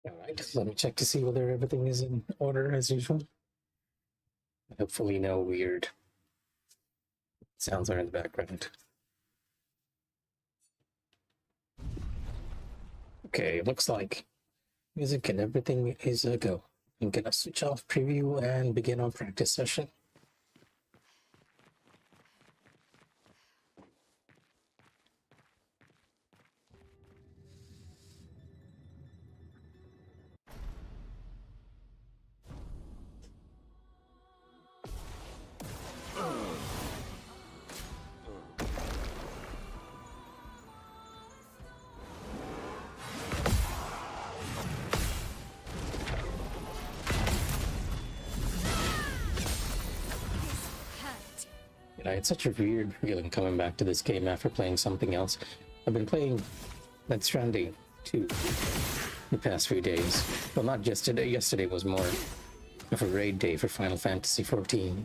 Alright, let me check to see whether everything is in order as usual. Hopefully no weird sounds are in the background. Okay, looks like music and everything is a go. I'm gonna switch off preview and begin our practice session. It's such a weird feeling coming back to this game after playing something else. I've been playing Death Stranding 2 the past few days. Well, not yesterday. Yesterday was more of a raid day for Final Fantasy XIV.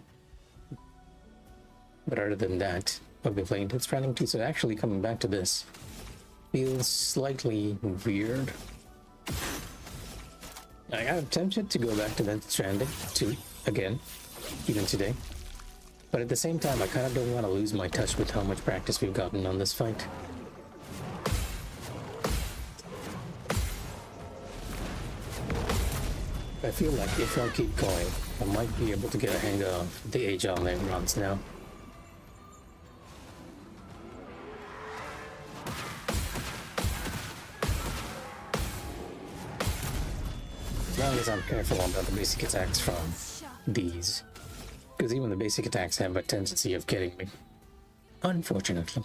But other than that, I've been playing Death Stranding 2, so actually coming back to this feels slightly weird. I am tempted to go back to Death Stranding 2 again, even today. But at the same time, I kind of don't want to lose my touch with how much practice we've gotten on this fight. I feel like if I keep going, I might be able to get a hang of the agile runs now. As long as I'm careful about the basic attacks from these. Because even the basic attacks have a tendency of getting me, unfortunately.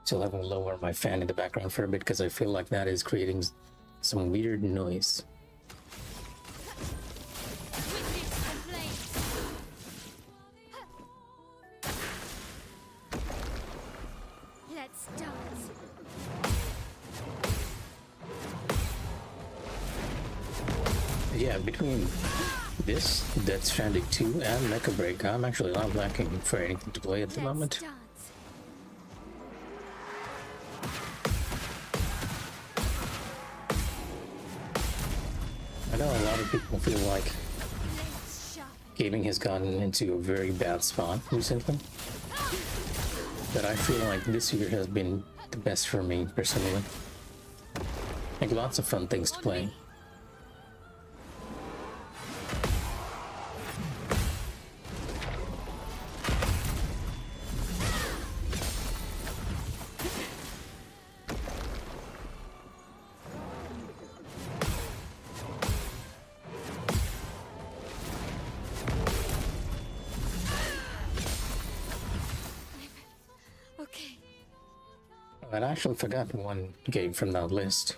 So I'm going to lower my fan in the background for a bit because I feel like that is creating some weird noise. Let's dance. Yeah, between this, Death Stranding 2, and Mecha Break, I'm actually not lacking for anything to play at the moment. Dance. I know a lot of people feel like gaming has gotten into a very bad spot recently, but I feel like this year has been the best for me personally. Like lots of fun things to play. I actually forgot one game from that list.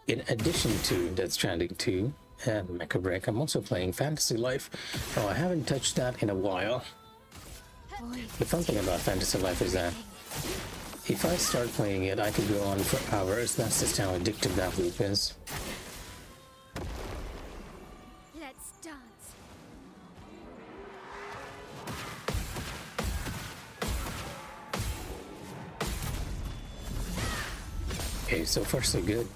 In addition to Death Stranding 2 and Mecha Break, I'm also playing Fantasy Life. Oh, I haven't touched that in a while. The fun thing about Fantasy Life is that if I start playing it, I could go on for hours. That's just how addictive that loop is. Let's dance. Okay, so far so good.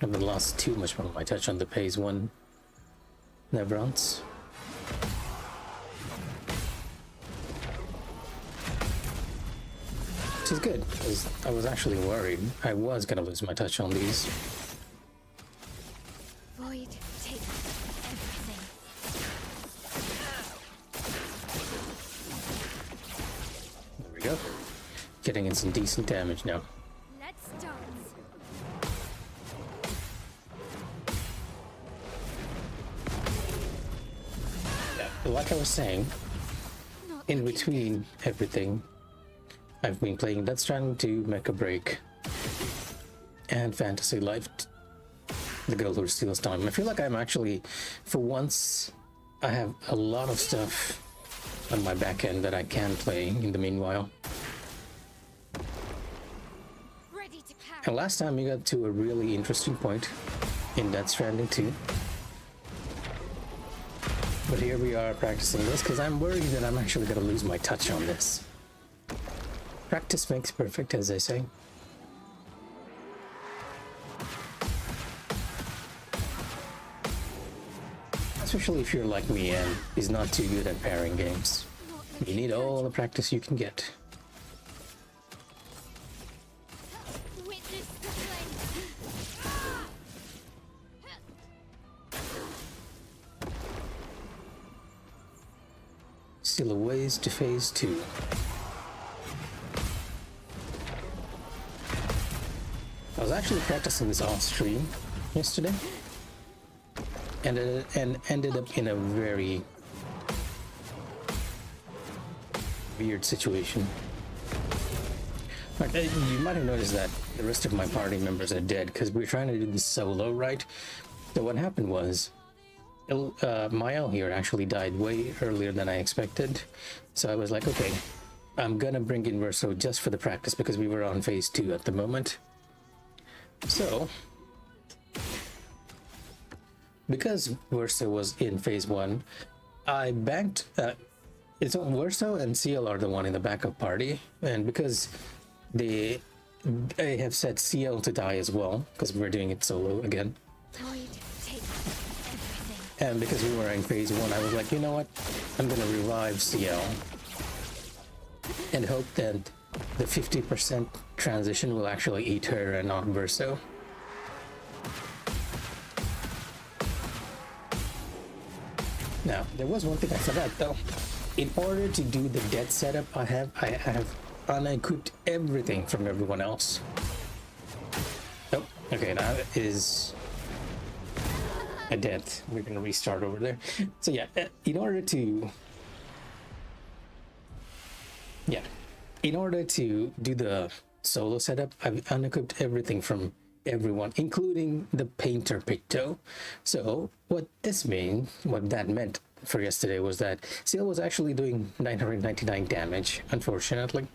I haven't lost too much from my touch on the Phase 1 Nevrons. Which is good, because I was actually worried I was gonna lose my touch on these. Void, take everything. There we go. Getting in some decent damage now. Let's dance. Yeah, like I was saying, in between everything, I've been playing Death Stranding 2, Mecha Break, and Fantasy Life, The Girl Who Steals Time. I feel like I'm actually, for once, I have a lot of stuff on my back end that I can play in the meanwhile. Ready to carry. And last time we got to a really interesting point in Death Stranding 2. But here we are practicing this because I'm worried that I'm actually going to lose my touch on this. Practice makes perfect, as they say. especially if you're like me and is not too good at pairing games. You need all the practice you can get. Witness the flame. Still a ways to phase 2. I was actually practicing this off stream yesterday, and ended up in a very weird situation. Like, you might have noticed that the rest of my party members are dead because we're trying to do this solo, right? So what happened was, Mael here actually died way earlier than I expected. So I was like, okay, I'm gonna bring in Verso just for the practice because we were on phase 2 at the moment. So, because Verso was in phase 1, I banked. It's Verso and CL are the one in the backup party, and because I have set CL to die as well, because we're doing it solo again. Void, take everything. And because we were in phase 1, I was like, you know what? I'm gonna revive CL and hope that the 50% transition will actually eat her and not Verso. Now, there was one thing I forgot though. In order to do the death setup, I have unequipped everything from everyone else. Oh, okay, now it is a death. We're gonna restart over there. So yeah, in order to do the solo setup, I've unequipped everything from everyone, including the painter Picto. So what that meant for yesterday was that CL was actually doing 999 damage, unfortunately.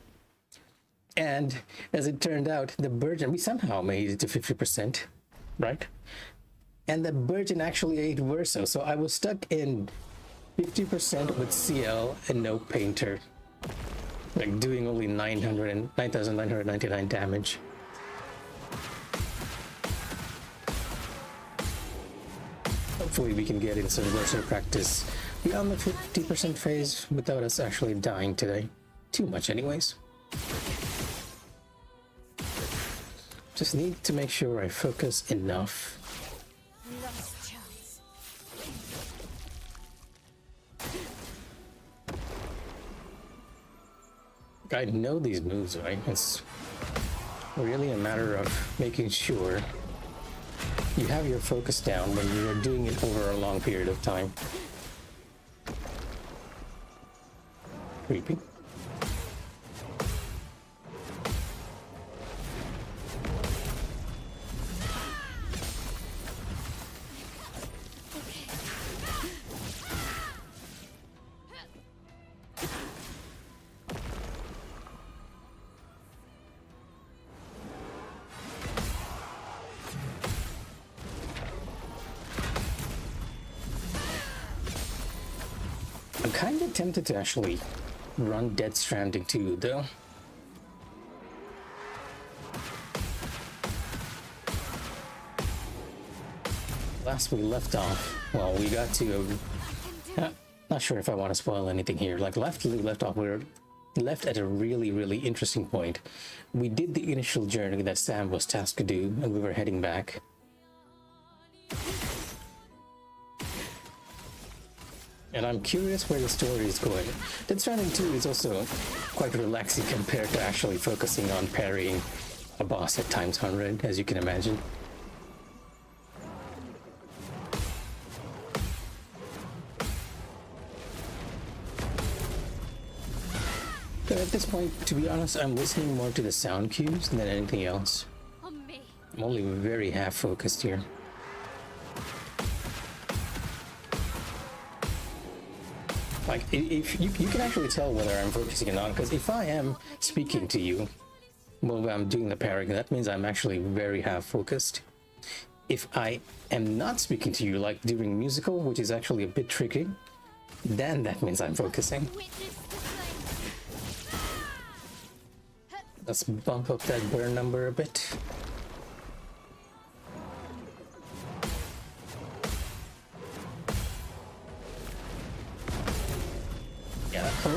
And as it turned out, the Virgin, we somehow made it to 50%, right? And the Virgin actually ate Verso, so I was stuck in 50% with CL and no painter. Like doing only 9,999 damage. Hopefully we can get in some Verso practice beyond the 50% phase without us actually dying today. Too much anyways. Just need to make sure I focus enough. Lost chance. I know these moves, right? It's really a matter of making sure you have your focus down when you're doing it over a long period of time. Creepy. I'm kind of tempted to actually run Death Stranding 2, though. Last we left off, well, we got to... not sure if I want to spoil anything here. Like, left off, we were left at a really, really interesting point. We did the initial journey that Sam was tasked to do, and we were heading back. And I'm curious where the story is going. Death Stranding 2 is also quite relaxing compared to actually focusing on parrying a boss at times 100, as you can imagine. But at this point, to be honest, I'm listening more to the sound cues than anything else. On me. I'm only very half focused here. Like, if you can actually tell whether I'm focusing or not, because if I am speaking to you while I'm doing the parrying, that means I'm actually very half focused. If I am not speaking to you, like during musical, which is actually a bit tricky, then that means I'm focusing. Witness the flame. Let's bump up that burn number a bit.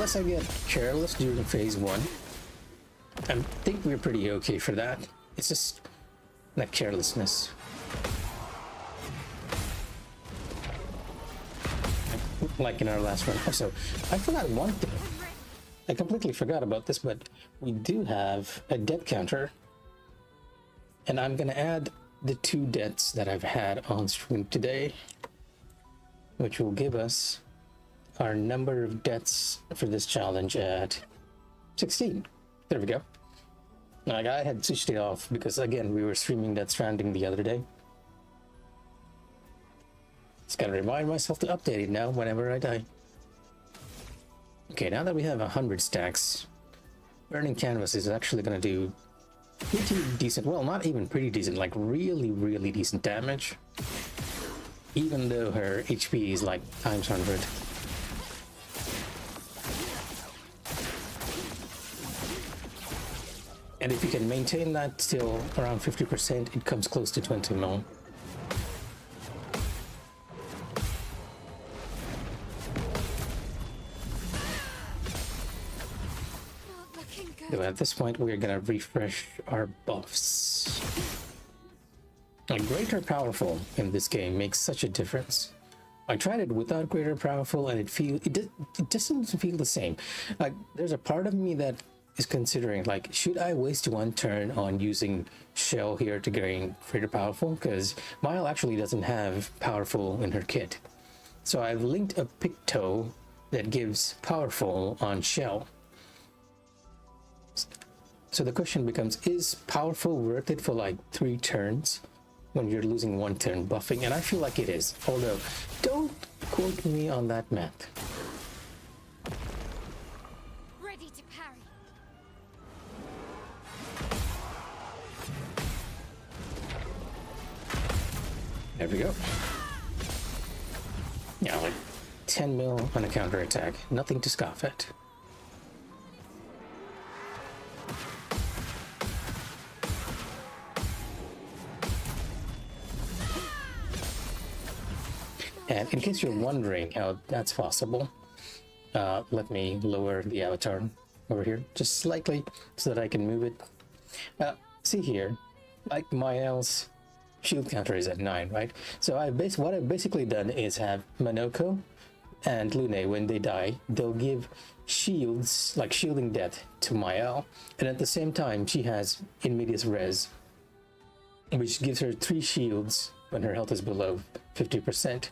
unless I get careless during phase 1, I think we're pretty okay for that. It's just not carelessness. Like in our last run. Also, I forgot one thing. I completely forgot about this, but we do have a death counter. And I'm gonna add the 2 deaths that I've had on stream today, which will give us our number of deaths for this challenge at 16. There we go. Like, I had switched it off because, again, we were streaming Death Stranding the other day. Just gotta remind myself to update it now whenever I die. Okay, now that we have 100 stacks, Burning Canvas is actually gonna do pretty decent, well, not even pretty decent, like really decent damage. Even though her HP is like times 100. And if you can maintain that till around 50%, it comes close to 20 mil. Not looking good. So at this point, we're gonna refresh our buffs. A greater powerful in this game makes such a difference. I tried it without greater powerful, and it doesn't feel the same. Like, there's a part of me that is considering, like, should I waste 1 turn on using Shell here to gain greater powerful? Because Mile actually doesn't have powerful in her kit. So I've linked a Picto that gives powerful on Shell. So the question becomes, is powerful worth it for like 3 turns when you're losing 1 turn buffing? And I feel like it is, although don't quote me on that math. Ready to parry. There we go. Yeah, like 10 mil on a counter attack. Nothing to scoff at. And in case you're wondering how that's possible, let me lower the avatar over here just slightly so that I can move it. See here, like Mael's shield counter is at 9, right? So what I've basically done is have Manoko and Lune, when they die, they'll give shields, like shielding death, to Mael, and at the same time she has in medias res, which gives her 3 shields when her health is below 50%.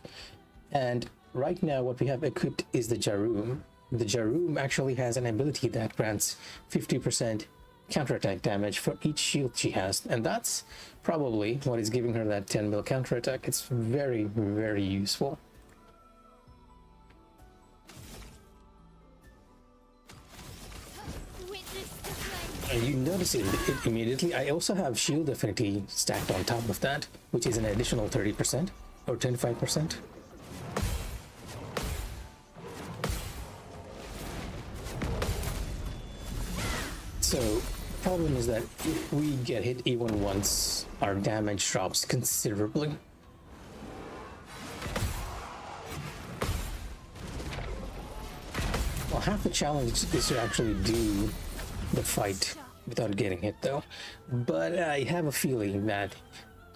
And right now what we have equipped is the Jaroom. The Jaroom actually has an ability that grants 50% counterattack damage for each shield she has, and that's probably what is giving her that 10 mil counterattack. It's very useful. Witness the flame. And you notice it immediately. I also have shield affinity stacked on top of that, which is an additional 30% or 25%. So problem is that if we get hit even once, our damage drops considerably. Well, half the challenge is to actually do the fight without getting hit though. But I have a feeling that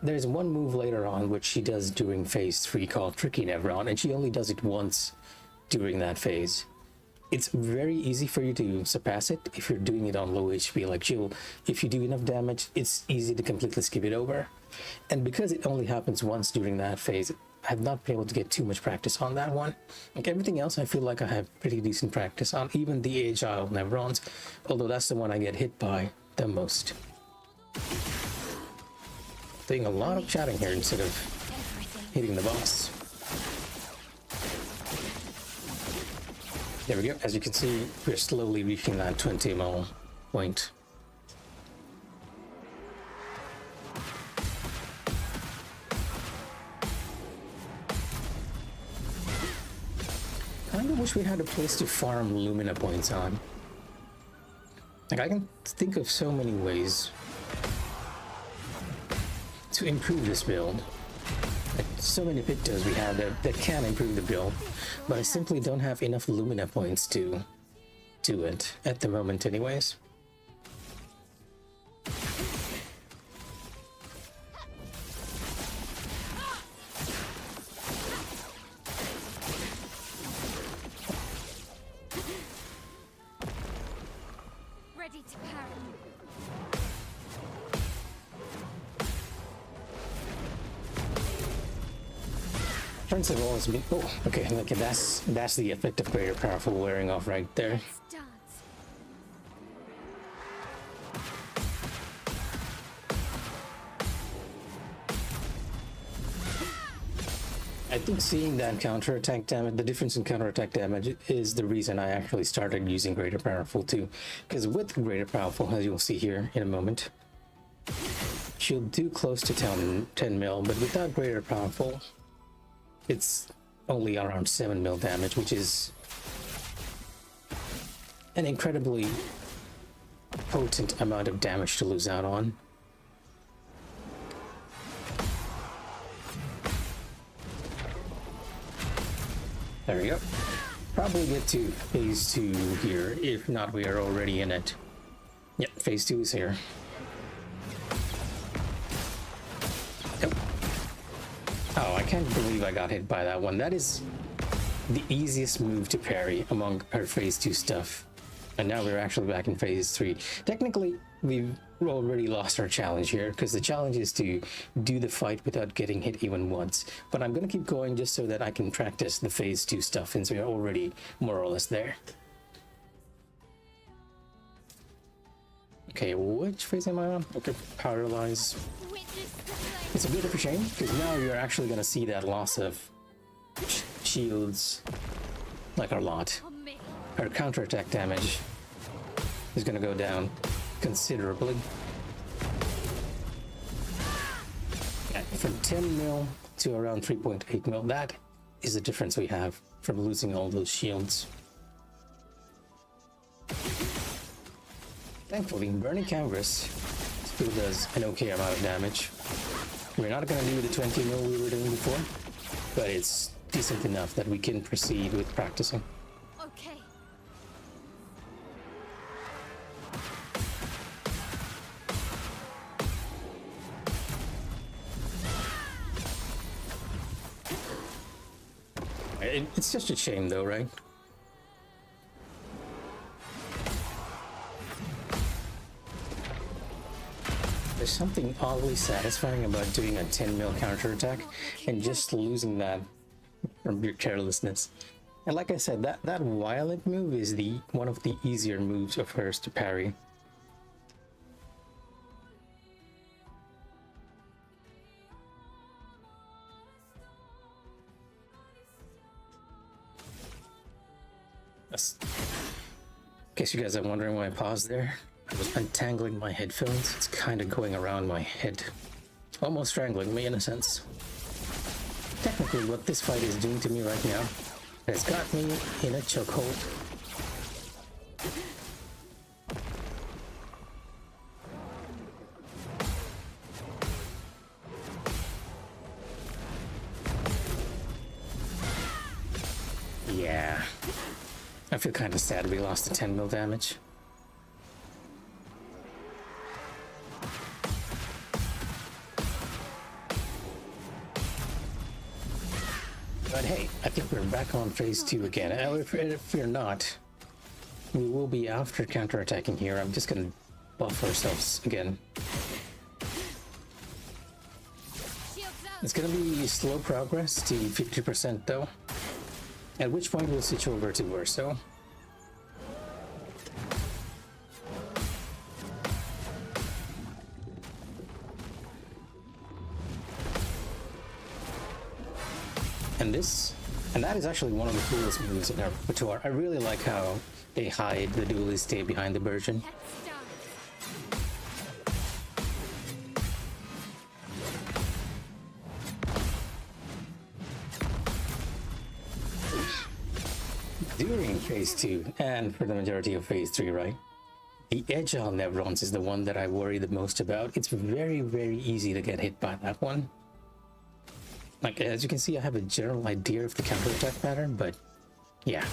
there's one move later on which she does during phase 3 called Tricky Nevron, and she only does it once during that phase. It's very easy for you to surpass it if you're doing it on low HP. Like, if you do enough damage, it's easy to completely skip it over. And because it only happens once during that phase, I have not been able to get too much practice on that one. Like everything else, I feel like I have pretty decent practice on, even the Agile Nevrons, although that's the one I get hit by the most. Doing a lot of chatting here instead of hitting the boss. There we go. As you can see, we're slowly reaching that 20 mil point. I kind of wish we had a place to farm Lumina points on. Like, I can think of so many ways to improve this build. Like, so many Pictos we have that can improve the build, but I simply don't have enough Lumina points to do it at the moment anyways. Ready to parry. Turns have always been. Oh, okay. Look, that's the effect of greater powerful wearing off right there. Let's dance. I think seeing that counterattack damage, the difference in counterattack damage, is the reason I actually started using greater powerful too. Because with greater powerful, as you'll see here in a moment, she'll do close to 10 mil, but without greater powerful, it's only around 7 mil damage, which is an incredibly potent amount of damage to lose out on. There we go. Probably get to phase 2 here. If not, we are already in it. Yep, phase 2 is here. Yep. Oh, I can't believe I got hit by that one. That is the easiest move to parry among her phase 2 stuff. And now we're actually back in phase 3. Technically, we've already lost our challenge here, because the challenge is to do the fight without getting hit even once. But I'm gonna keep going just so that I can practice the phase 2 stuff, since we're already more or less there. Okay, which phase am I on? Okay, paralyze. Witness the flame. It's a bit of a shame, because now you're actually gonna see that loss of shields like a lot. On me. Her counterattack damage is gonna go down considerably. Yeah, from 10 mil to around 3.8 mil, that is the difference we have from losing all those shields. Thankfully, burning canvas still does an okay amount of damage. We're not gonna do the 20 mil we were doing before, but it's decent enough that we can proceed with practicing. Okay. It's just a shame though, right? There's something oddly satisfying about doing a 10 mil counterattack and just losing that from your carelessness. And like I said, that violent move is one of the easier moves of hers to parry. In case you guys are wondering why I paused there, I was untangling my headphones. It's kind of going around my head, almost strangling me in a sense. Technically, what this fight is doing to me right now has got me in a chokehold. Yeah. I feel kind of sad we lost the 10 mil damage. But hey, I think we're back on phase 2 again. And if we're not, we will be after counterattacking here. I'm just gonna buff ourselves again. Shields up. It's gonna be slow progress to 50% though. At which point we'll switch over to Verso. And that is actually one of the coolest moves in our repertoire. I really like how they hide the duelist stay behind the version. Let's dance. During phase 2, and for the majority of phase 3, right? The agile Nevrons is the one that I worry the most about. It's very, very easy to get hit by that one. Like, as you can see, I have a general idea of the counterattack pattern, but yeah,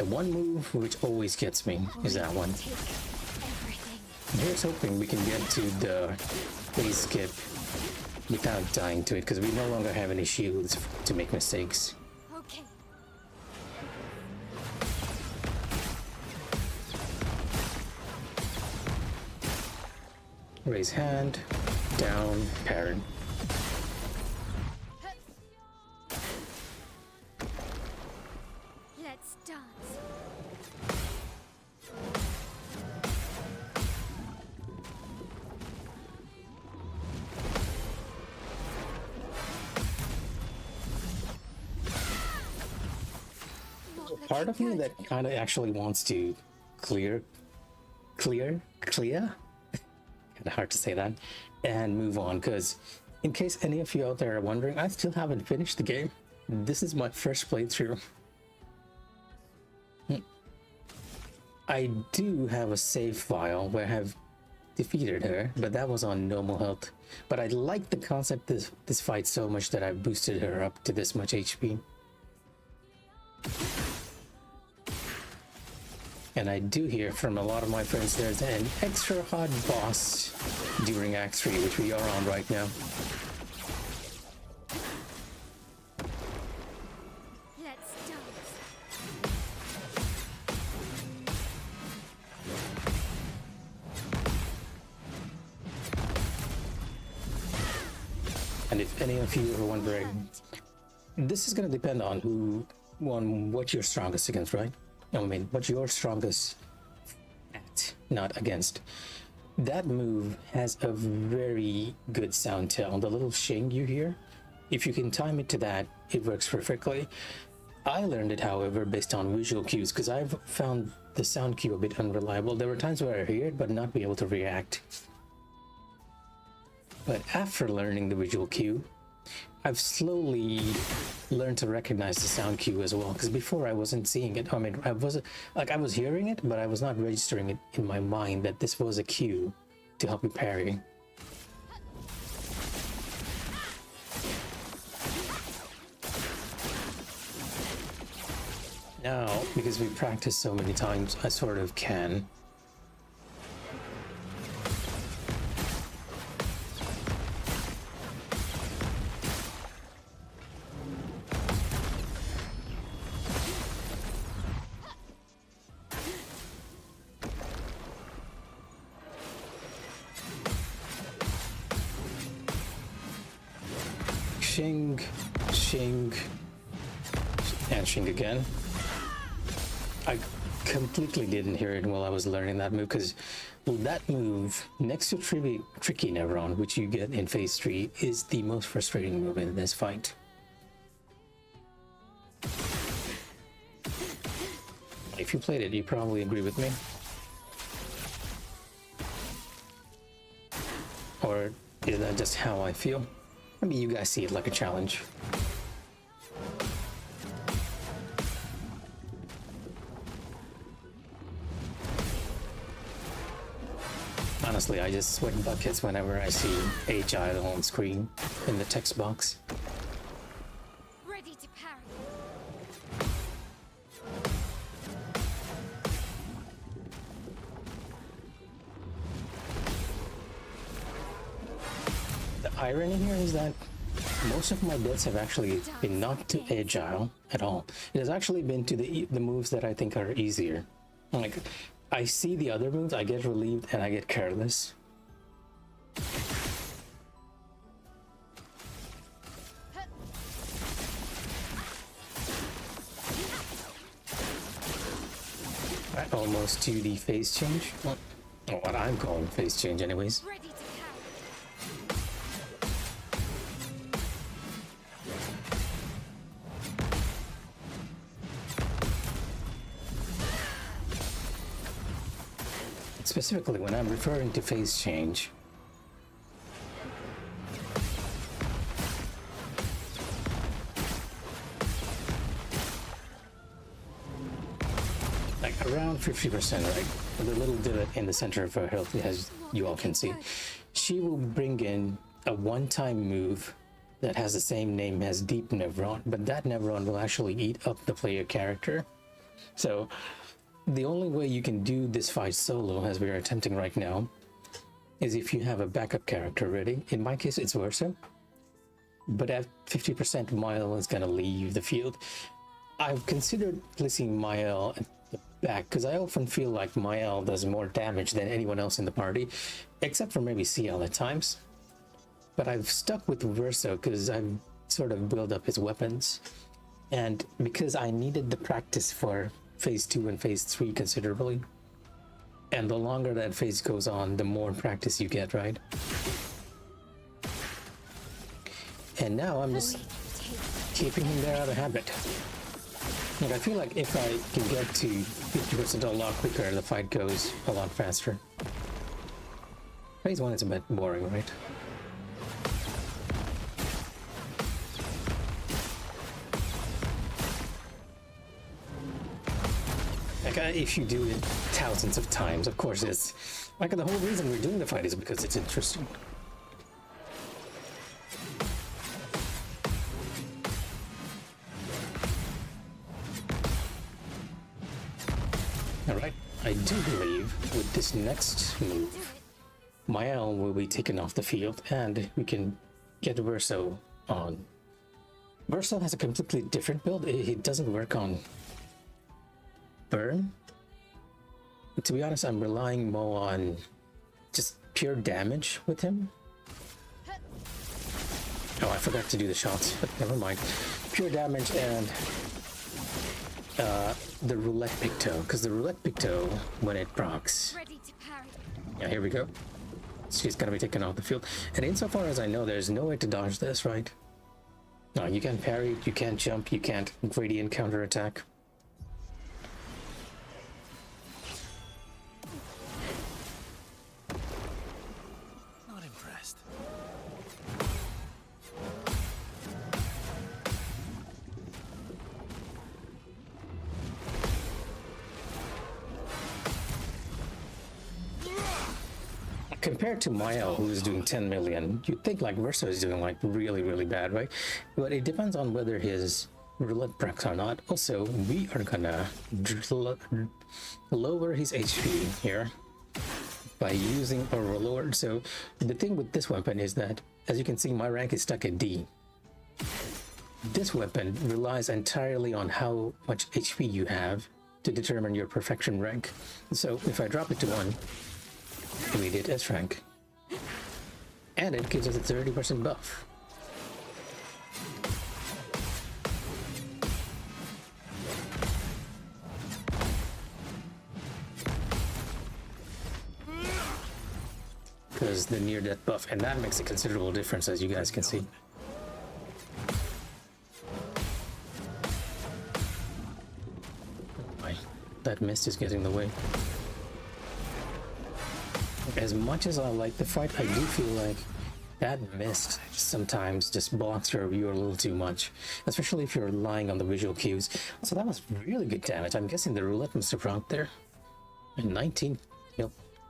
The one move which always gets me is that one. Take everything. Here's hoping we can get to the phase skip without dying to it, because we no longer have any shields to make mistakes. Okay. Raise hand, down, parry. Let's dance. Not Part of looking me good. that kind of actually wants to clear, kind of hard to say that, and move on, because in case any of you out there are wondering, I still haven't finished the game. This is my first playthrough. I do have a save file where I have defeated her, but that was on normal health. But I like the concept of this fight so much that I boosted her up to this much HP. And I do hear from a lot of my friends there's an extra hard boss during Act 3, which we are on right now. Let's dance. And if any of you are wondering, this is going to depend on what you're strongest against, right? I mean, what you're strongest at, not against. That move has a very good sound tail. The little shing you hear, if you can time it to that, it works perfectly. I learned it, however, based on visual cues, because I've found the sound cue a bit unreliable. There were times where I hear it, but not be able to react. But after learning the visual cue, I've slowly learned to recognize the sound cue as well, because before I wasn't seeing it. I mean, I was hearing it, but I was not registering it in my mind that this was a cue to help me parry. Now, because we practiced so many times, I sort of can. Shing, shing, and shing again. I completely didn't hear it while I was learning that move, because that move, next to Tricky Neuron, which you get in Phase 3, is the most frustrating move in this fight. If you played it, you probably agree with me. Or is that just how I feel? Maybe you guys see it like a challenge. Honestly, I just sweat buckets whenever I see Agile on screen in the text box. Ready to parry. The irony here is that most of my deaths have actually been not to Agile at all. It has actually been to the moves that I think are easier. Like, I see the other moves, I get relieved, and I get careless. I almost do the phase change. Well, what I'm calling phase change anyways. Ready to parry. Specifically, when I'm referring to phase change, like around 50%, right? The little divot in the center of her health, as you all can see, she will bring in a one-time move that has the same name as Deep Neuron, but that Neuron will actually eat up the player character. So the only way you can do this fight solo, as we are attempting right now, is if you have a backup character ready. In my case, it's Versa. But at 50%, Mael is gonna leave the field. I've considered placing Mael at the back because I often feel like Mael does more damage than anyone else in the party, except for maybe CL at times. But I've stuck with Verso because I've sort of built up his weapons, and because I needed the practice for phase 2 and phase 3 considerably. And the longer that phase goes on, the more practice you get, right? And now I'm just keeping him there out of habit. And I feel like if I can get to 50% a lot quicker, the fight goes a lot faster. Phase 1 is a bit boring, right? Like, if you do it thousands of times, of course it's... Like, the whole reason we're doing the fight is because it's interesting. Alright, I do believe with this next move, Mael will be taken off the field and we can get Verso on. Verso has a completely different build. It doesn't work on burn. To be honest, I'm relying more on just pure damage with him. Oh, I forgot to do the shots, but never mind. Pure damage and the roulette picto, because the roulette picto, when it procs, Ready to parry. yeah, here we go. She's gonna be taken off the field, and insofar as I know, there's no way to dodge this, right? No, you can't parry, you can't jump, you can't gradient counterattack. Not impressed. Compared to Mael, who is doing 10 million, you'd think like Verso is doing like really, really bad, right? But it depends on whether his roulette precs or not. Also, we are gonna lower his HP here by using a reload. So the thing with this weapon is that, as you can see, my rank is stuck at D. This weapon relies entirely on how much HP you have to determine your perfection rank. So if I drop it to 1, immediate S rank, and it gives us a 30% buff. Because the near death buff, and that makes a considerable difference, as you guys can see. Oh my, that mist is getting in the way. As much as I like the fight, I do feel like that mist sometimes just blocks your view a little too much, especially if you're relying on the visual cues. So that was really good damage. I'm guessing the roulette must have proc there. And 19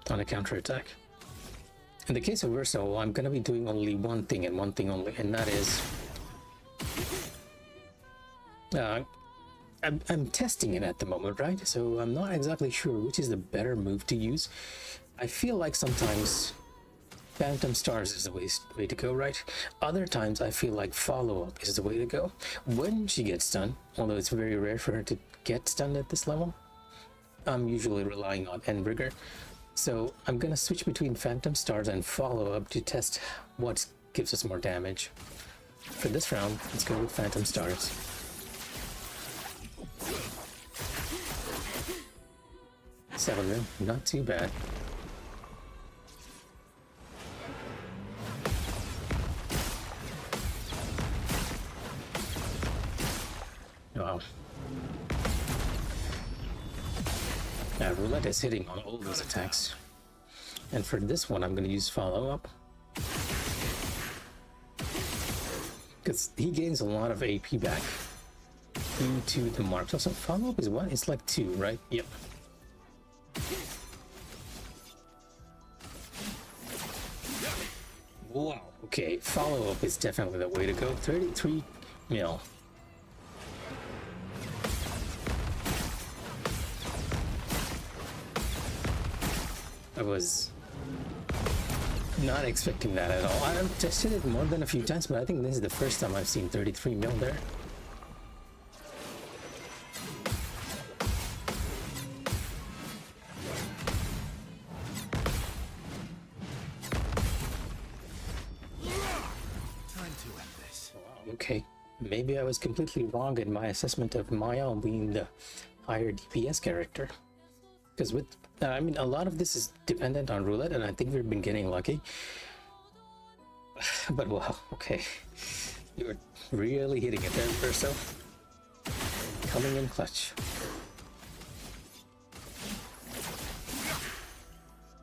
on a counterattack. In the case of Verso, I'm gonna be doing only one thing and one thing only, and that is I'm testing it at the moment, right? So I'm not exactly sure which is the better move to use. I feel like sometimes Phantom Stars is the way to go, right? Other times I feel like follow-up is the way to go. When she gets stunned, although it's very rare for her to get stunned at this level, I'm usually relying on End Rigor. So I'm gonna switch between Phantom Stars and follow-up to test what gives us more damage. For this round, let's go with Phantom Stars. $7 mil, not too bad. Wow. Yeah, roulette is hitting on all those attacks. And for this one, I'm going to use follow-up. Because he gains a lot of AP back due to the marks. Also, follow-up is what? It's like 2, right? Yep. Wow. Okay, follow-up is definitely the way to go. 33 mil. I was not expecting that at all. I've tested it more than a few times, but I think this is the first time I've seen 33 mil there. Time to end this. Wow, okay. Maybe I was completely wrong in my assessment of Maya being the higher DPS character. Because with, I mean, a lot of this is dependent on roulette, and I think we've been getting lucky. But wow, okay. You were really hitting it there, Verso. Coming in clutch.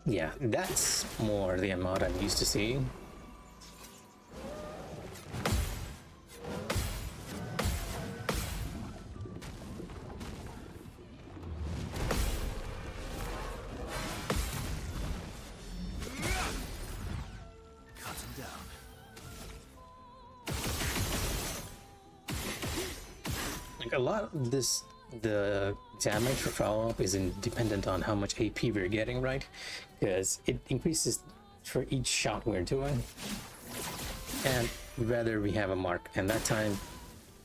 Yeah, that's more the amount I'm used to seeing. A lot of this, the damage for follow-up isn't dependent on how much AP we're getting, right? Because it increases for each shot we're doing, and whether we have a mark, and that time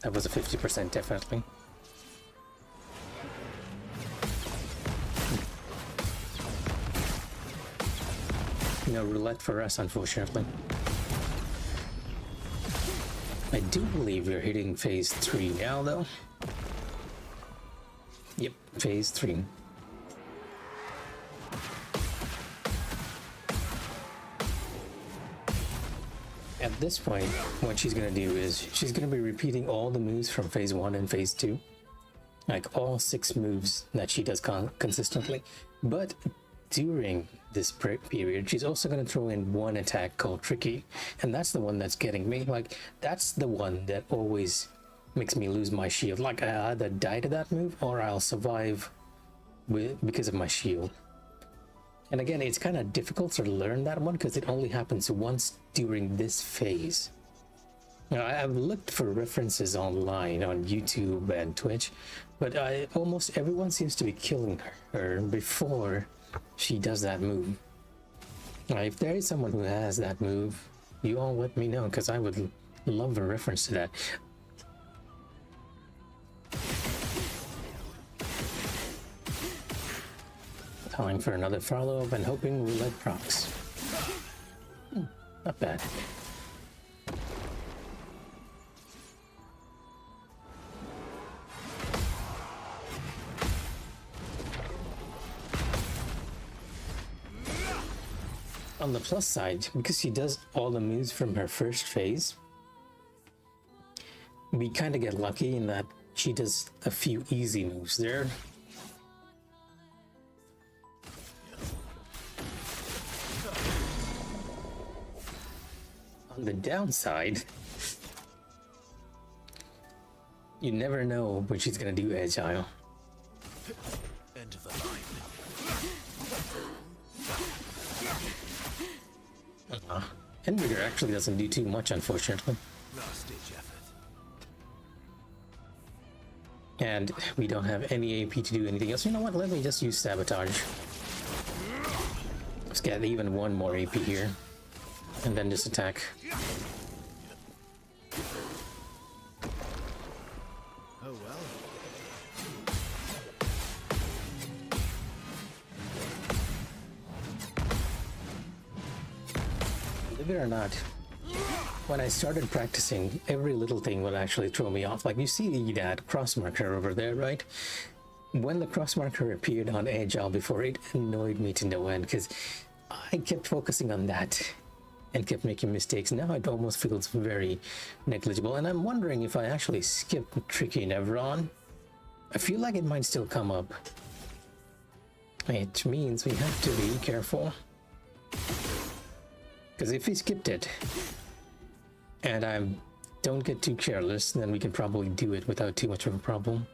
that was a 50% definitely. No roulette for us, unfortunately. I do believe we're hitting phase 3 now, though. Yep, phase 3. At this point, what she's gonna do is she's gonna be repeating all the moves from phase 1 and phase 2. Like all 6 moves that she does consistently. But during this period, she's also going to throw in one attack called Tricky, and that's the one that's getting me. Like, that's the one that always makes me lose my shield. Like, I either die to that move or I'll survive because of my shield. And again, it's kind of difficult to learn that one because it only happens once during this phase. Now, I've looked for references online on YouTube and Twitch, but almost everyone seems to be killing her before she does that move. If there is someone who has that move, you all let me know, because I would love a reference to that. Time for another follow-up and hoping roulette procs. Not bad. On the plus side, because she does all the moves from her first phase, we kind of get lucky in that she does a few easy moves there. On the downside, you never know when she's gonna do agile. End of the line. Endrigger actually doesn't do too much, unfortunately. Last ditch effort. And we don't have any AP to do anything else. You know what? Let me just use Sabotage. Let's get even one more AP here. And then just attack. Oh well. Believe it or not, when I started practicing, every little thing would actually throw me off. Like, you see that cross marker over there, right? When the cross marker appeared on Agile before, it annoyed me to no end because I kept focusing on that and kept making mistakes. Now it almost feels very negligible, and I'm wondering if I actually skipped Tricky Nevron. I feel like it might still come up. It means we have to be careful. Because if we skipped it, and I don't get too careless, then we can probably do it without too much of a problem.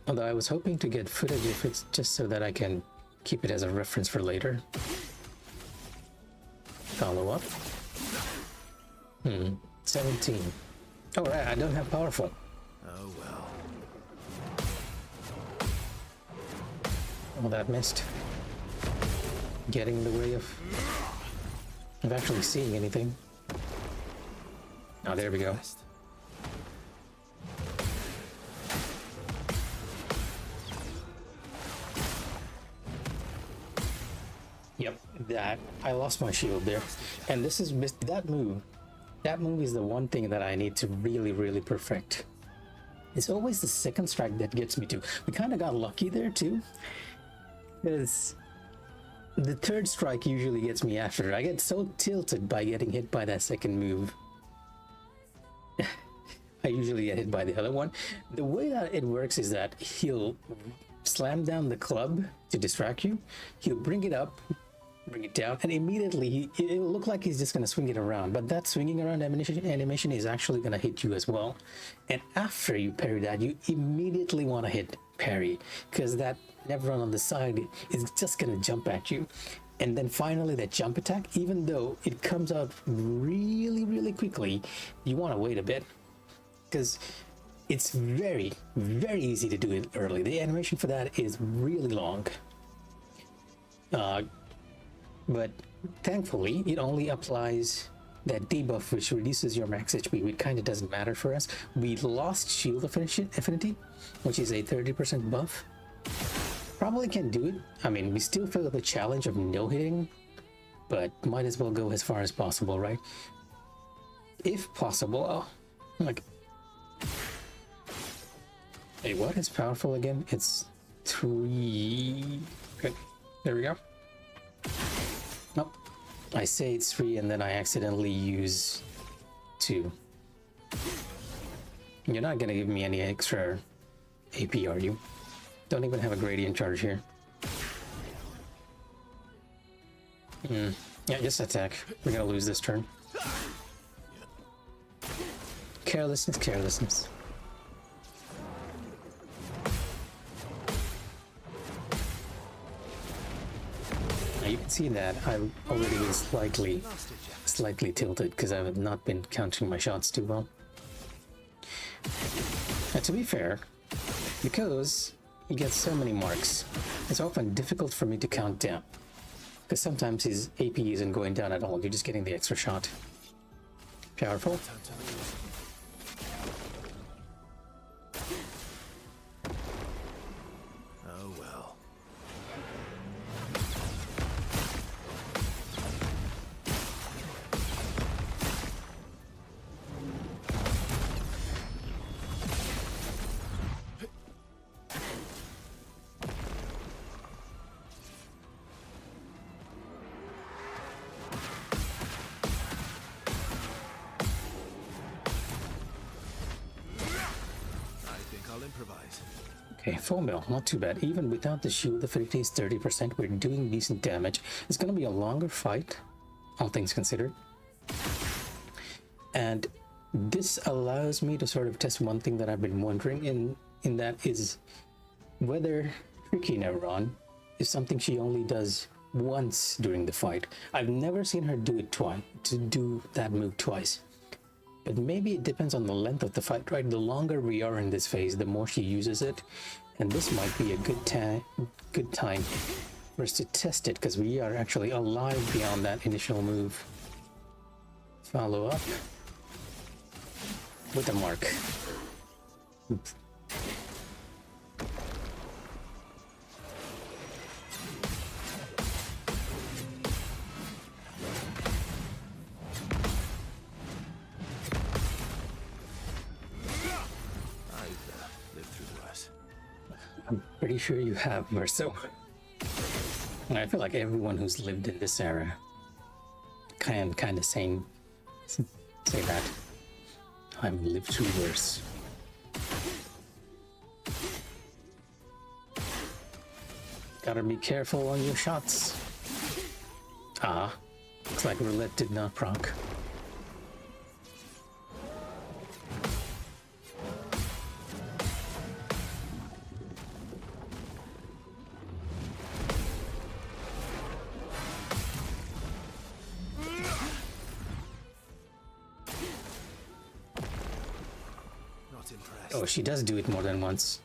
Although I was hoping to get footage if it's just so that I can keep it as a reference for later. Follow up. 17. Oh right, I don't have powerful. Oh well. Oh, that missed. getting in the way of actually seeing anything. Oh, there we go. Rest. Yep, that I lost my shield there, and this is that move. That move is the one thing that I need to really perfect. It's always the second strike that gets me too. We kind of got lucky there too, because the third strike usually gets me after. I get so tilted by getting hit by that second move. I usually get hit by the other one. The way that it works is that he'll slam down the club to distract you. He'll bring it up, bring it down, and immediately it'll look like he's just going to swing it around. But that swinging around animation is actually going to hit you as well. And after you parry that, you immediately want to hit parry, because that never run on the side is just going to jump at you. And then finally that jump attack, even though it comes out really quickly, you want to wait a bit, because it's very easy to do it early. The animation for that is really long. But thankfully, it only applies that debuff, which reduces your max HP. It kind of doesn't matter for us. We lost shield affinity, which is a 30% buff. Probably can do it. I mean, we still feel the challenge of no hitting, but might as well go as far as possible, right? If possible. Like, hey, what is powerful again? It's 3. Okay, there we go. Nope. I say it's 3 and then I accidentally use 2. You're not gonna give me any extra AP, are you? Don't even have a gradient charge here. Yeah, just attack. We're gonna lose this turn. Carelessness. Now you can see that I already was slightly tilted because I have not been counting my shots too well. Now, to be fair, because he gets so many marks, it's often difficult for me to count down, because sometimes his AP isn't going down at all. You're just getting the extra shot. Powerful. Oh well. I'll improvise. Okay, full mill, not too bad. Even without the shield affinity is 30%, we're doing decent damage. It's gonna be a longer fight, all things considered. And this allows me to sort of test one thing that I've been wondering, in that is whether Tricky Neuron is something she only does once during the fight. I've never seen her do it twice, to do that move twice. But maybe it depends on the length of the fight, right? The longer we are in this phase, the more she uses it. And this might be a good time for us to test it, because we are actually alive beyond that initial move. Follow up with a mark. Oops. I'm pretty sure you have, Verso. I feel like everyone who's lived in this era kind of say that. I've lived through worse. Gotta be careful on your shots. Ah, looks like roulette did not proc. Oh, she does do it more than once.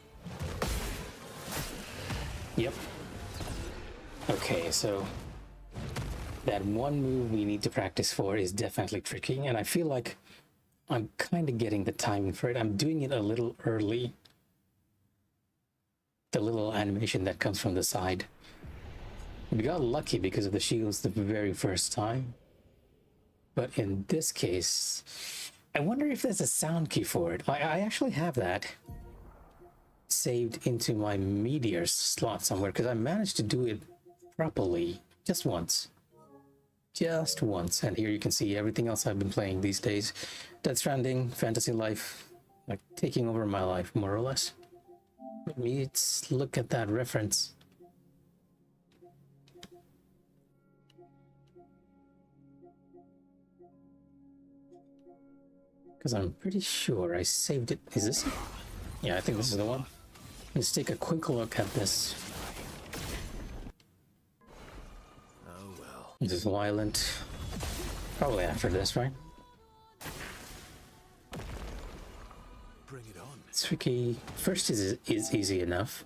Yep. Okay, so that one move we need to practice for is definitely tricky, and I feel like I'm kind of getting the timing for it. I'm doing it a little early. The little animation that comes from the side. We got lucky because of the shields the very first time. But in this case, I wonder if there's a sound key for it. I actually have that saved into my meteor slot somewhere because I managed to do it properly just once. Just once. And here you can see everything else I've been playing these days. Death Stranding, Fantasy Life, like taking over my life more or less. Let me look at that reference. Because I'm pretty sure I saved it. Is this it? Yeah, I think this is the one. Let's take a quick look at this. Oh well. This is violent. Probably after this, right? Bring it on. Tricky. First is easy enough.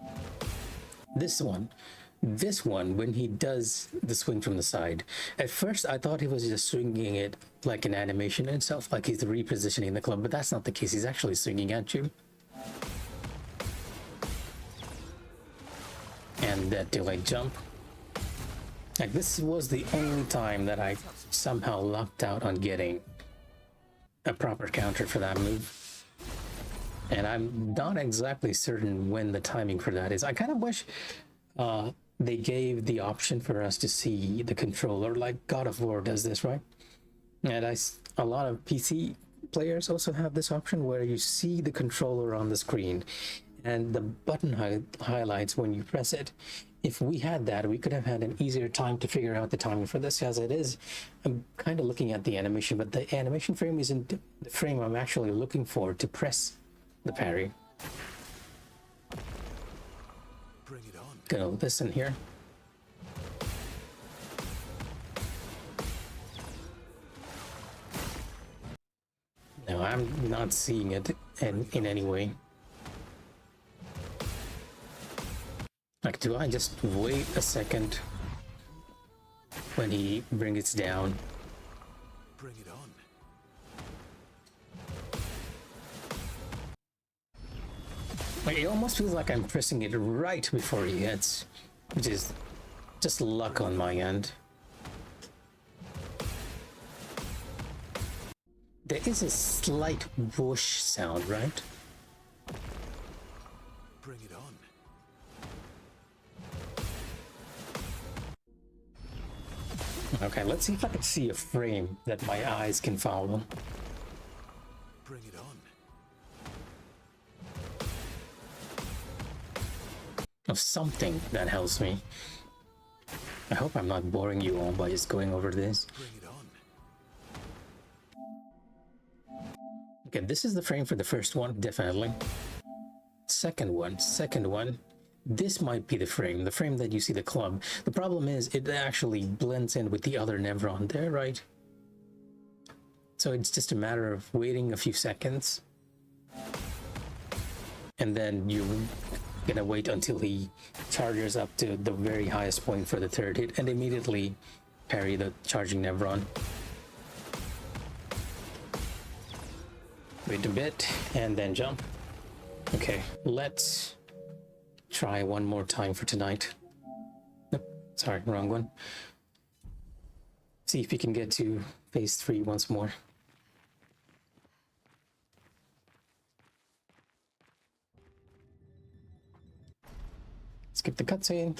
This one, when he does the swing from the side, at first I thought he was just swinging it like an animation itself, like he's repositioning the club, but that's not the case. He's actually swinging at you. And that delayed jump. Like, this was the only time that I somehow lucked out on getting a proper counter for that move. And I'm not exactly certain when the timing for that is. I kind of wish they gave the option for us to see the controller, like God of War does this, right? And a lot of PC players also have this option where you see the controller on the screen and the button highlights when you press it. If we had that, we could have had an easier time to figure out the timing for this. As it is, I'm kind of looking at the animation, but the animation frame isn't the frame I'm actually looking for to press the parry. Bring it on. Gonna listen here. No, I'm not seeing it in any way. Like, do I just wait a second when he brings it down? Bring it on. Like, it almost feels like I'm pressing it right before he hits, which is just luck on my end. There is a slight whoosh sound, right? Bring it on. Okay, let's see if I can see a frame that my eyes can follow. Bring it on. Of something that helps me. I hope I'm not boring you all by just going over this. Bring it on. Okay, this is the frame for the first one, definitely. Second one. This might be the frame that you see the club. The problem is it actually blends in with the other Nevron there, right? So it's just a matter of waiting a few seconds. And then you're gonna wait until he charges up to the very highest point for the third hit and immediately parry the charging Nevron. Wait a bit and then jump. Okay, let's try one more time for tonight. Nope, sorry, wrong one. See if we can get to phase 3 once more. Skip the cutscene.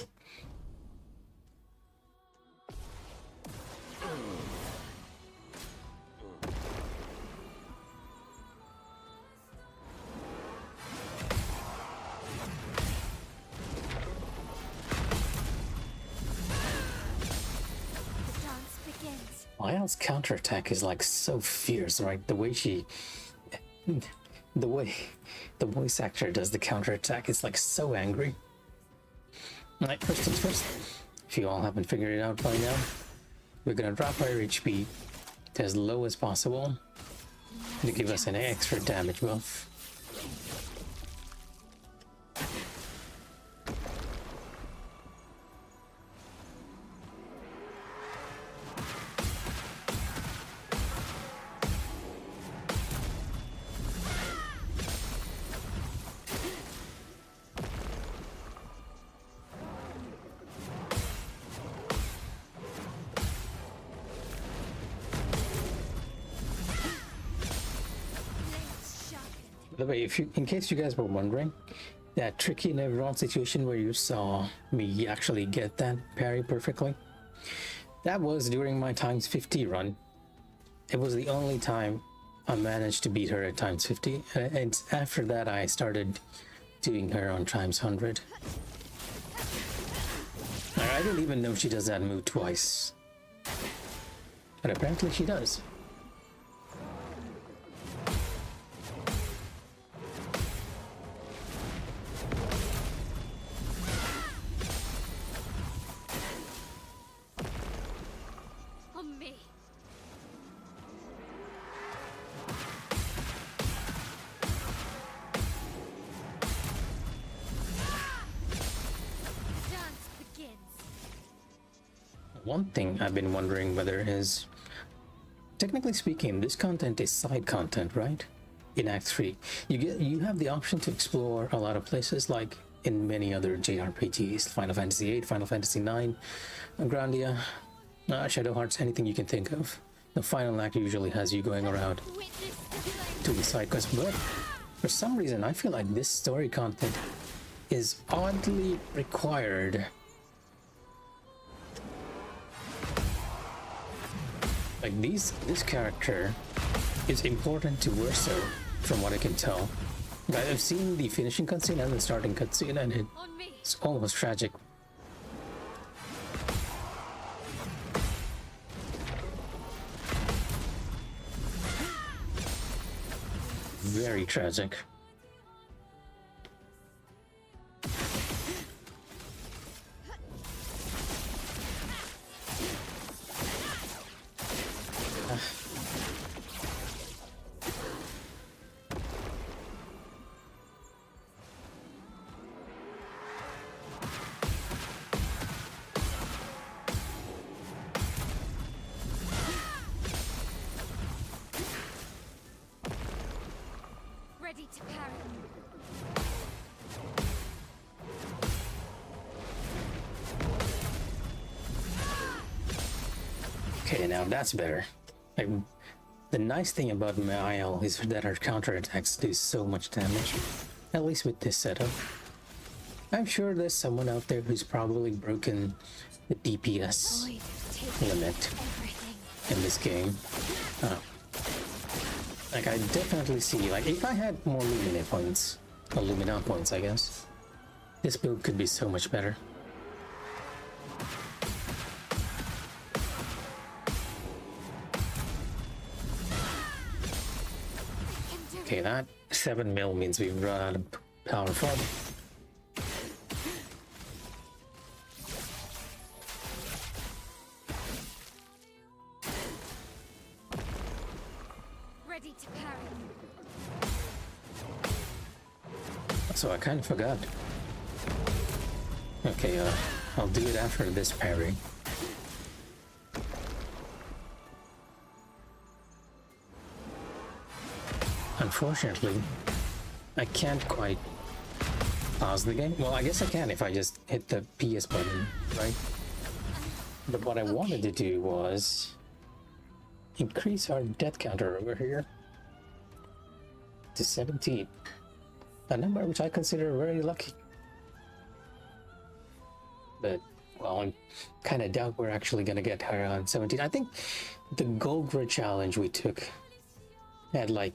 Lyle's counterattack is like so fierce, right? The way the voice actor does the counterattack is like so angry. Alright, first things first. If you all haven't figured it out by now, we're gonna drop our HP to as low as possible to give us an extra damage buff. By the way, if you, in case you guys were wondering, that tricky Nevron situation where you saw me actually get that parry perfectly, that was during my times 50 run. It was the only time I managed to beat her at times 50, and after that I started doing her on times 100. I didn't even know she does that move twice, but apparently she does. On me. Dance begins. One thing I've been wondering whether is, technically speaking, this content is side content, right? In Act 3, you have the option to explore a lot of places, like in many other JRPGs, Final Fantasy 8, Final Fantasy 9, Grandia, Shadow Hearts, anything you can think of. The final act usually has you going around Witness the flame. to the side quests, but for some reason I feel like this story content is oddly required. Like this character is important to Verso, from what I can tell. I've seen the finishing cutscene and the starting cutscene, and On me. it's almost tragic. Very tragic. Ready to parry. Okay, now that's better. Like, the nice thing about Mael is that her counterattacks do so much damage, at least with this setup. I'm sure there's someone out there who's probably broken the DPS Void takes limit everything. in this game. Like, I definitely see, like, if I had more Lumina points, or Lumina points, I guess, this build could be so much better. Okay, that 7 mil means we've run out of power from. Ready to parry. So I kind of forgot. Okay, I'll do it after this parry. Unfortunately, I can't quite pause the game. Well, I guess I can if I just hit the PS button, right? But what I wanted to do was increase our death counter over here to 17. A number which I consider very lucky. But, well, I kind of doubt we're actually going to get her on 17. I think the Gold Grid challenge we took had like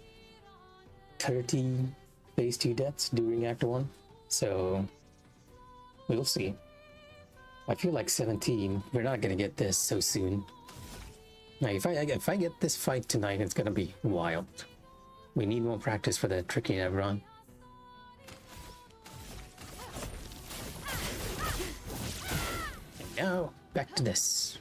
30 phase 2 deaths during Act 1. So, we'll see. I feel like 17, we're not going to get this so soon. Now, if I get this fight tonight, it's going to be wild. We need more practice for the tricky Nevron. And now, back to this.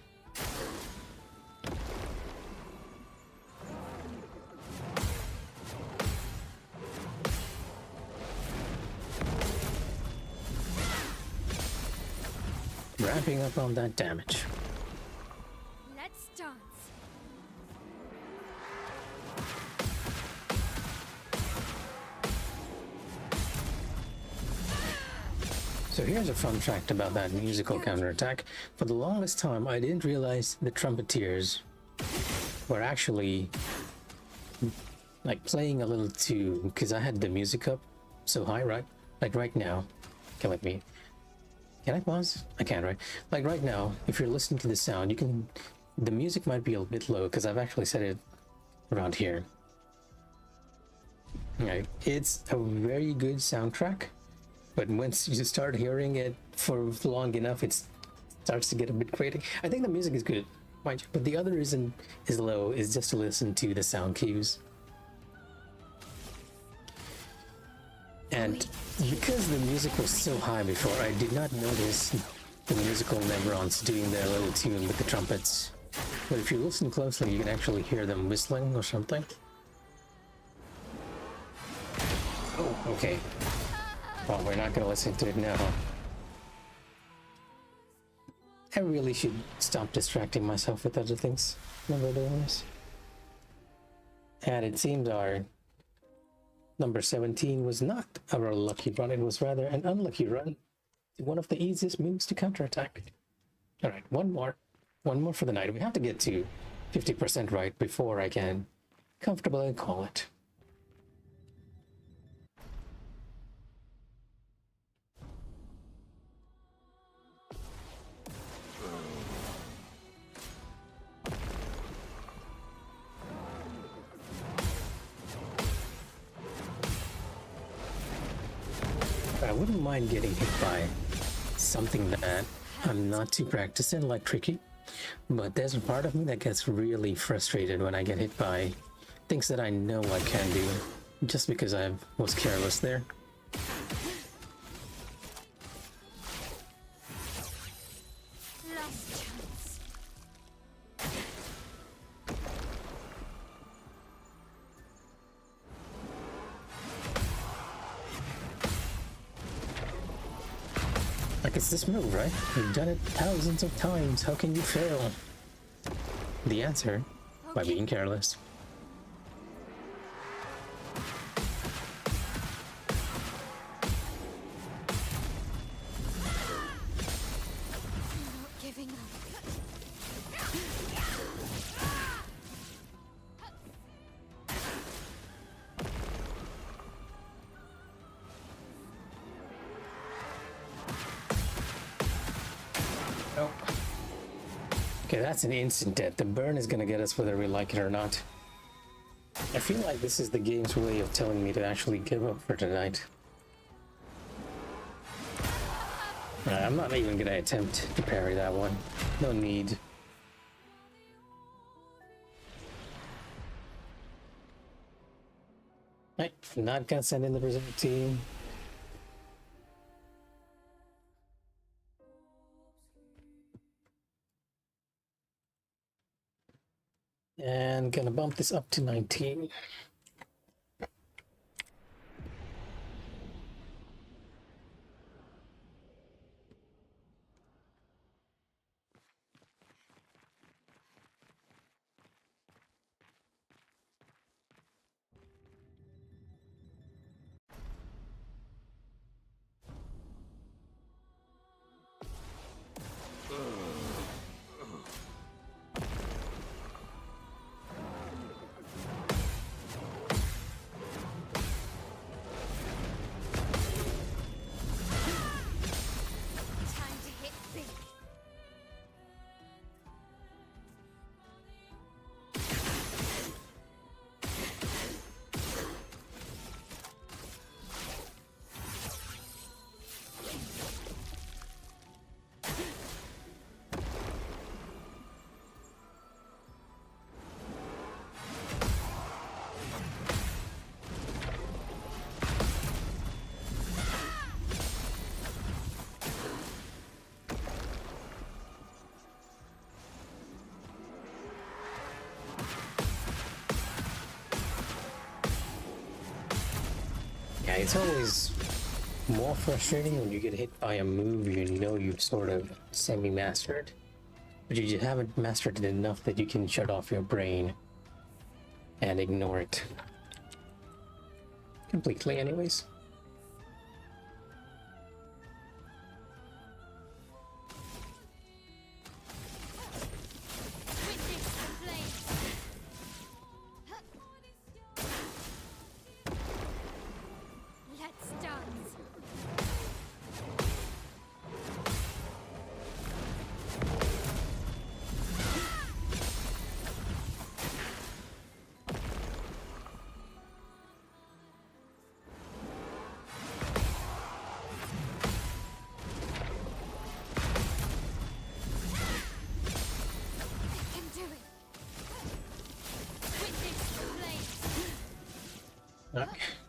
Ramping up on that damage. Let's dance. So here's a fun fact about that musical counterattack. For the longest time, I didn't realize the trumpeteers were actually like playing a little too, because I had the music up so high, right? Like right now, can let me. Can I pause? I can, right? Like right now, if you're listening to the sound, you can. The music might be a bit low because I've actually set it around here. Right, it's a very good soundtrack, but once you start hearing it for long enough, it starts to get a bit grating. I think the music is good, mind you, but the other reason is low is just to listen to the sound cues. And because the music was so high before, I did not notice the musical Nevrons doing their little tune with the trumpets. But if you listen closely, you can actually hear them whistling or something. Oh, okay. Well, we're not gonna listen to it now. I really should stop distracting myself with other things when we're doing this. And it seems our number 17 was not our lucky run, it was rather an unlucky run. One of the easiest moves to counterattack. Alright, one more. One more for the night. We have to get to 50% right before I can comfortably call it. I wouldn't mind getting hit by something that I'm not too practiced in, like tricky, but there's a part of me that gets really frustrated when I get hit by things that I know I can do, just because I was careless there. Last chance. Like, it's this move, right? You've done it thousands of times, how can you fail? The answer, by being careless. Not giving up. Nope. Okay, that's an instant death. The burn is gonna get us whether we like it or not. I feel like this is the game's way of telling me to actually give up for tonight. I'm not even gonna attempt to parry that one. No need. Right, not gonna send in the reserve team. And gonna bump this up to 19. Time to hit big. Yeah, it's always more frustrating when you get hit by a move you know you've sort of semi-mastered, but you just haven't mastered it enough that you can shut off your brain and ignore it. Completely, anyways. Witness the flames.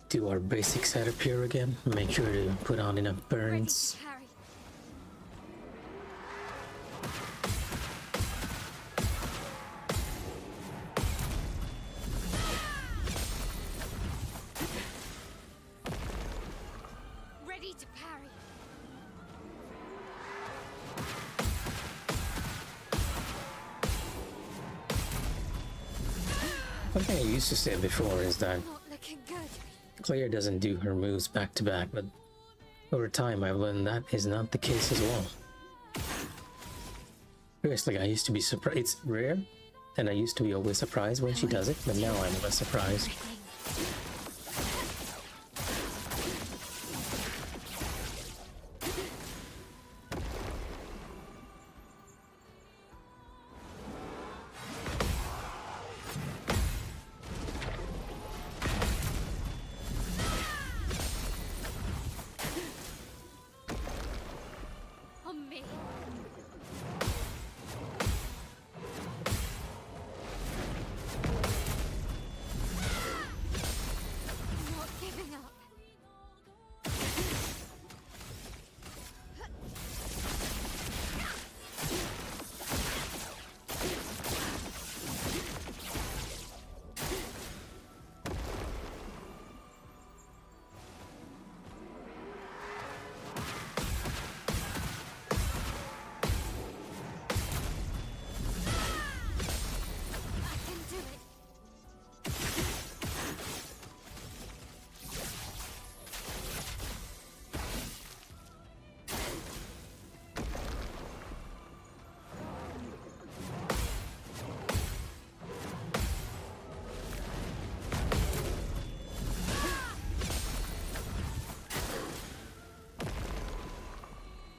Do our basic setup here again. Make sure to put on enough Ready burns. to parry. Ready to parry. One thing I used to say before is that Not looking good. Claire doesn't do her moves back to back, but over time I've learned that is not the case as well. Seriously, I used to be surprised. It's rare, and I used to be always surprised when she does it, but now I'm less surprised. On me. Not giving up. I can do it.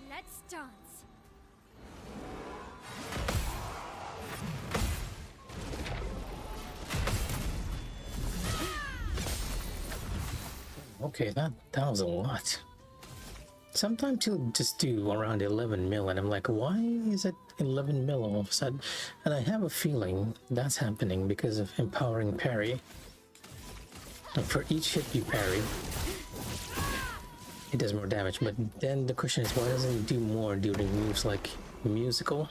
Let's dance. Okay, that was a lot. Sometimes he'll just do around 11 mil, and I'm like, why is it 11 mil all of a sudden? And I have a feeling that's happening because of empowering parry. And for each hit you parry, it does more damage. But then the question is, why doesn't it do more during moves like musical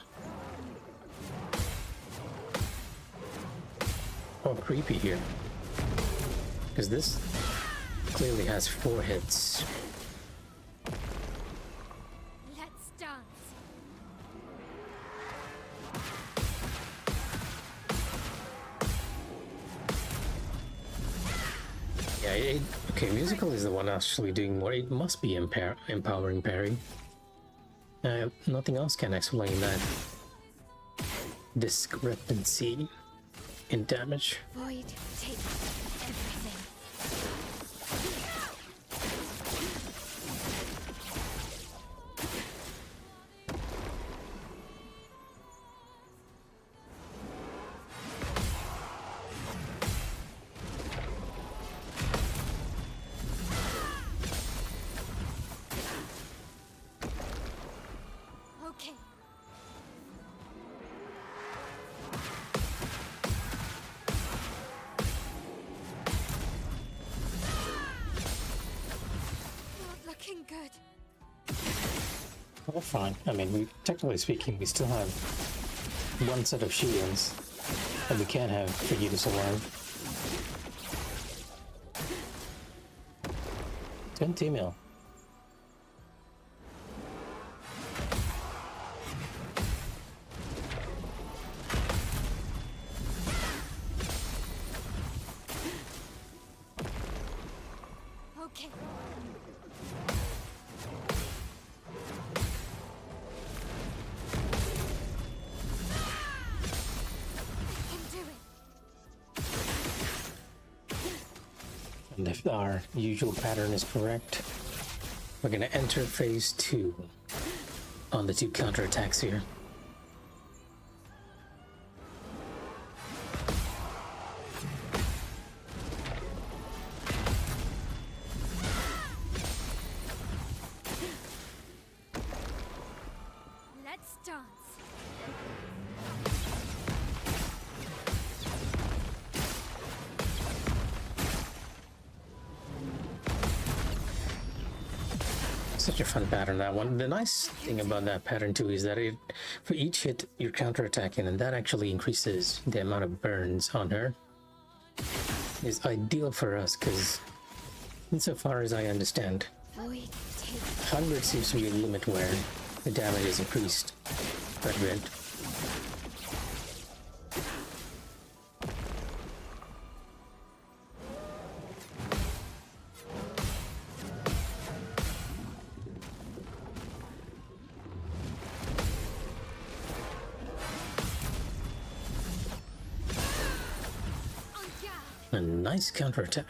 or creepy here? Because this clearly has 4 hits. Let's dance. Yeah, okay, musical is the one actually doing more. It must be empowering parry. Nothing else can explain that discrepancy in damage. Void takes everything. Okay. Not looking good. Well, fine. I mean, technically speaking, we still have one set of shields that we can't have for you to survive. 20 mil. Okay. I can do it. And if our usual pattern is correct, we're gonna enter phase 2 on the 2 counterattacks here. Let's dance. Such a fun pattern, that one. The nice thing about that pattern too is that for each hit you're counterattacking, and that actually increases the amount of burns on her. Is ideal for us because, insofar as I understand, 100 seems to be a limit where the damage is increased quite a bit. A nice counterattack.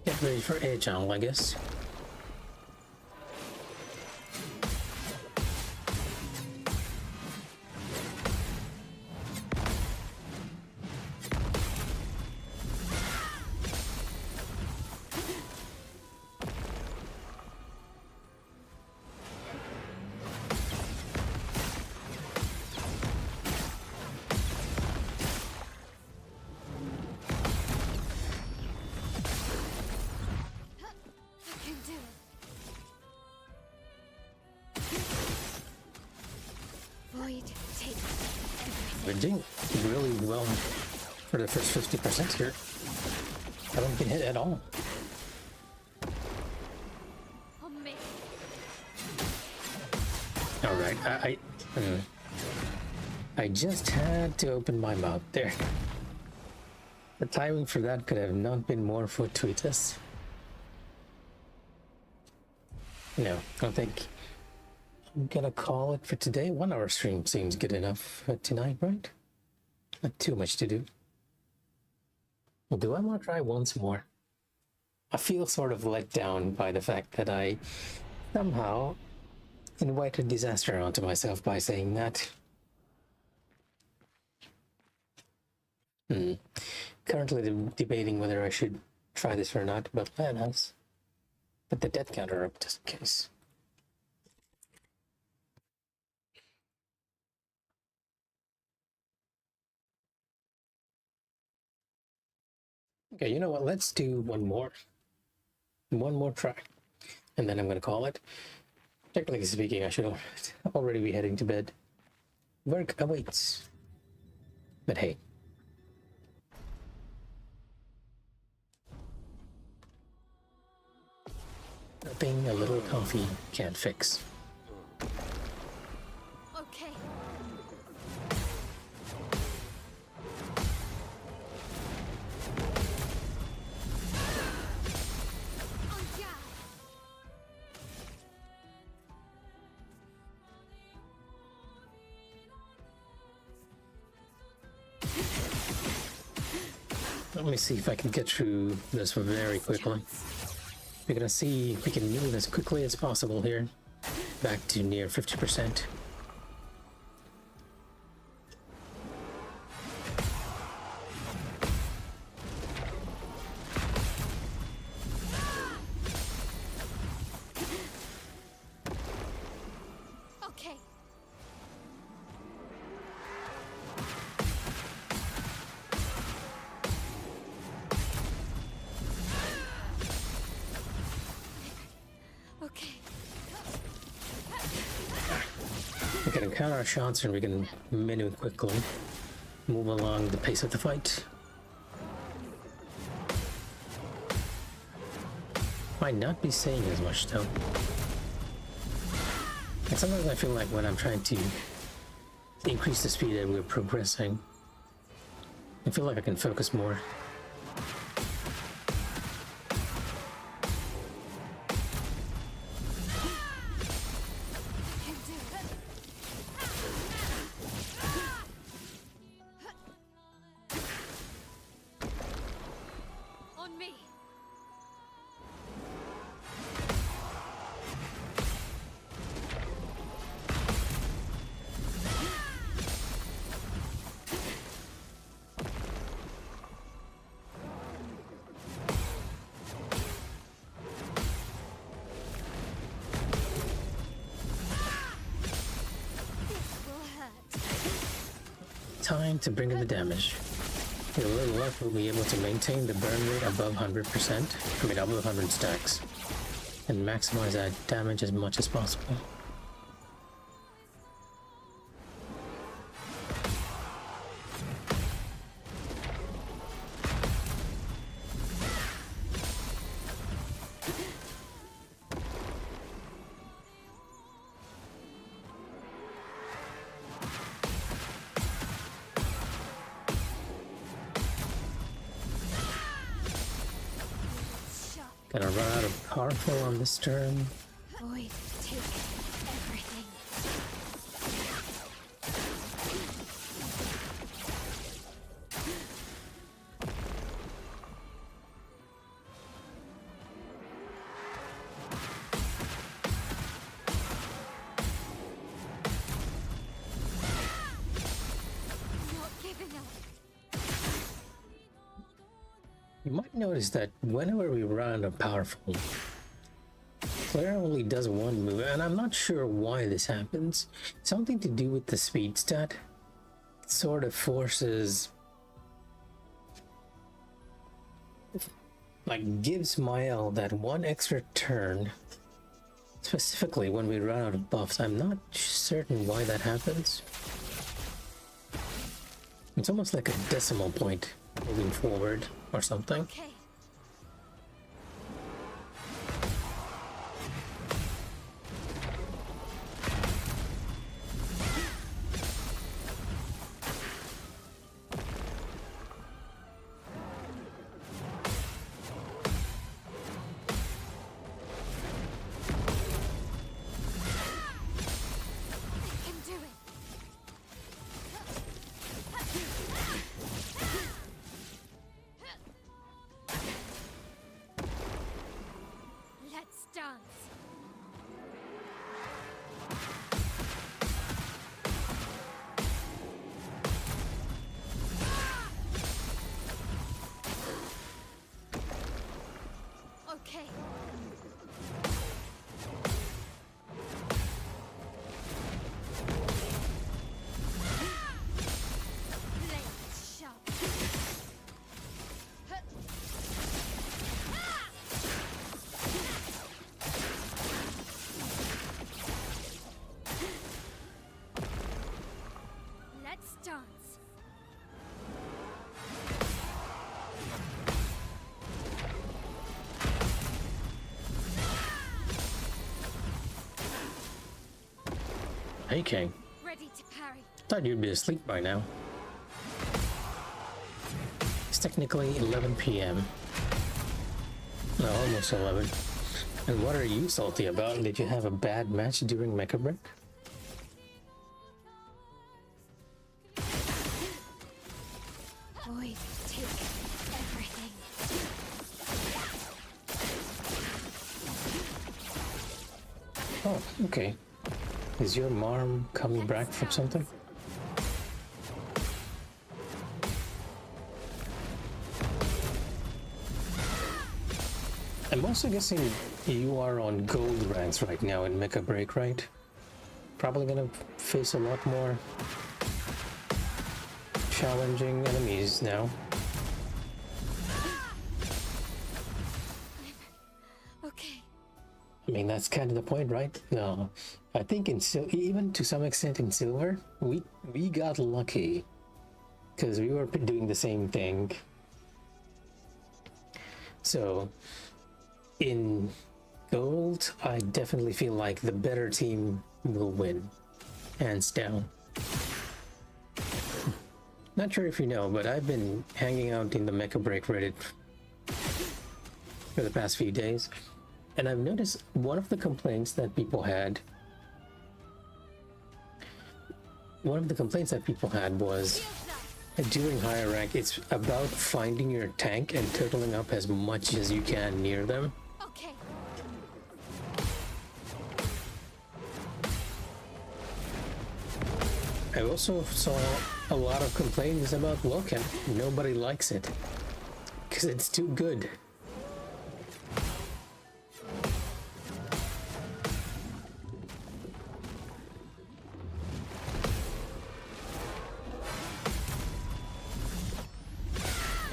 Get ready for Agile, I guess. We're doing really well for the first 50% here. I don't get hit at all. Alright, I just had to open my mouth there. The timing for that could have not been more fortuitous. No, I don't think I'm gonna call it for today. 1 hour stream seems good enough for tonight, right? Not too much to do. Well, do I want to try once more? I feel sort of let down by the fact that I somehow invited disaster onto myself by saying that. Currently debating whether I should try this or not, but plan has put the death counter up just in case. Okay, you know what? Let's do one more try, and then I'm gonna call it. Technically speaking, I should already be heading to bed. Work awaits. But hey. Nothing a little coffee can't fix. Okay. Let me see if I can get through this very quickly. We're gonna see if we can move as quickly as possible here. Back to near 50%. Okay. Okay. We can counter our shots and we can menu quickly. Move along the pace of the fight. Might not be saying as much though. And sometimes I feel like when I'm trying to increase the speed that we're progressing, I feel like I can focus more. On me. time to bring in the damage. With a little luck, we'll be able to maintain the burn rate above 100%, above 100 stacks, and maximize that damage as much as possible. Gonna run out of powerful on this turn. Void, take everything. Not giving up. You might notice that whenever we run a powerful, Claire only does one move, and I'm not sure why this happens. Something to do with the speed stat. It sort of forces, like, gives Mael that one extra turn, specifically when we run out of buffs. I'm not certain why that happens. It's almost like a decimal point moving forward or something. Okay. I can do it. Let's dance. Okay. Blades sharp. Let's dance. Hey King, Ready to parry. thought you'd be asleep by now. It's technically 11 p.m. No, almost 11. And what are you salty about? Did you have a bad match during Mecha Break? Void, take everything. Oh, okay. Is your mom coming back from something? I'm also guessing you are on gold ranks right now in Mecha Break, right? Probably gonna face a lot more challenging enemies now. Okay. I mean, that's kind of the point, right? No, I think even to some extent in Silver, we got lucky because we were doing the same thing. So in Gold, I definitely feel like the better team will win, hands down. Not sure if you know, but I've been hanging out in the Mecha Break Reddit for the past few days, and I've noticed one of the complaints that people had was during higher rank, it's about finding your tank and turtling up as much as you can near them. Okay. I also saw a lot of complaints about Loken. Nobody likes it because it's too good.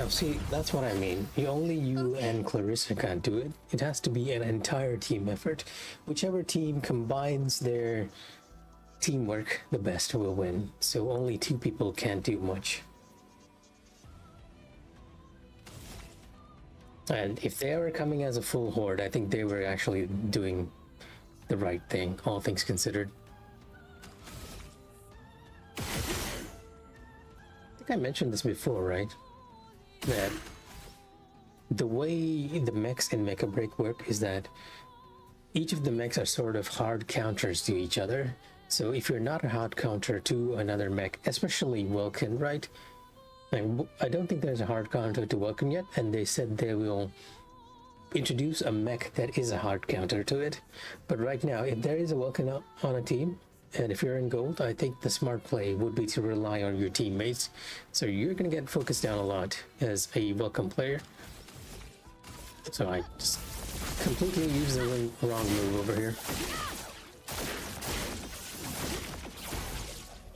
Now, see, that's what I mean. Only you and Clarissa can't do it. It has to be an entire team effort. Whichever team combines their teamwork the best will win. So only two people can't do much. And if they were coming as a full horde, I think they were actually doing the right thing, all things considered. I think I mentioned this before, right? That the way the mechs in Mecha Break work is that each of the mechs are sort of hard counters to each other. So if you're not a hard counter to another mech, especially Vulcan, right? I don't think there's a hard counter to Vulcan yet, and they said they will introduce a mech that is a hard counter to it. But right now, if there is a Vulcan on a team, and if you're in gold, I think the smart play would be to rely on your teammates. So you're going to get focused down a lot as a Vulcan player. So I just completely used the wrong move over here.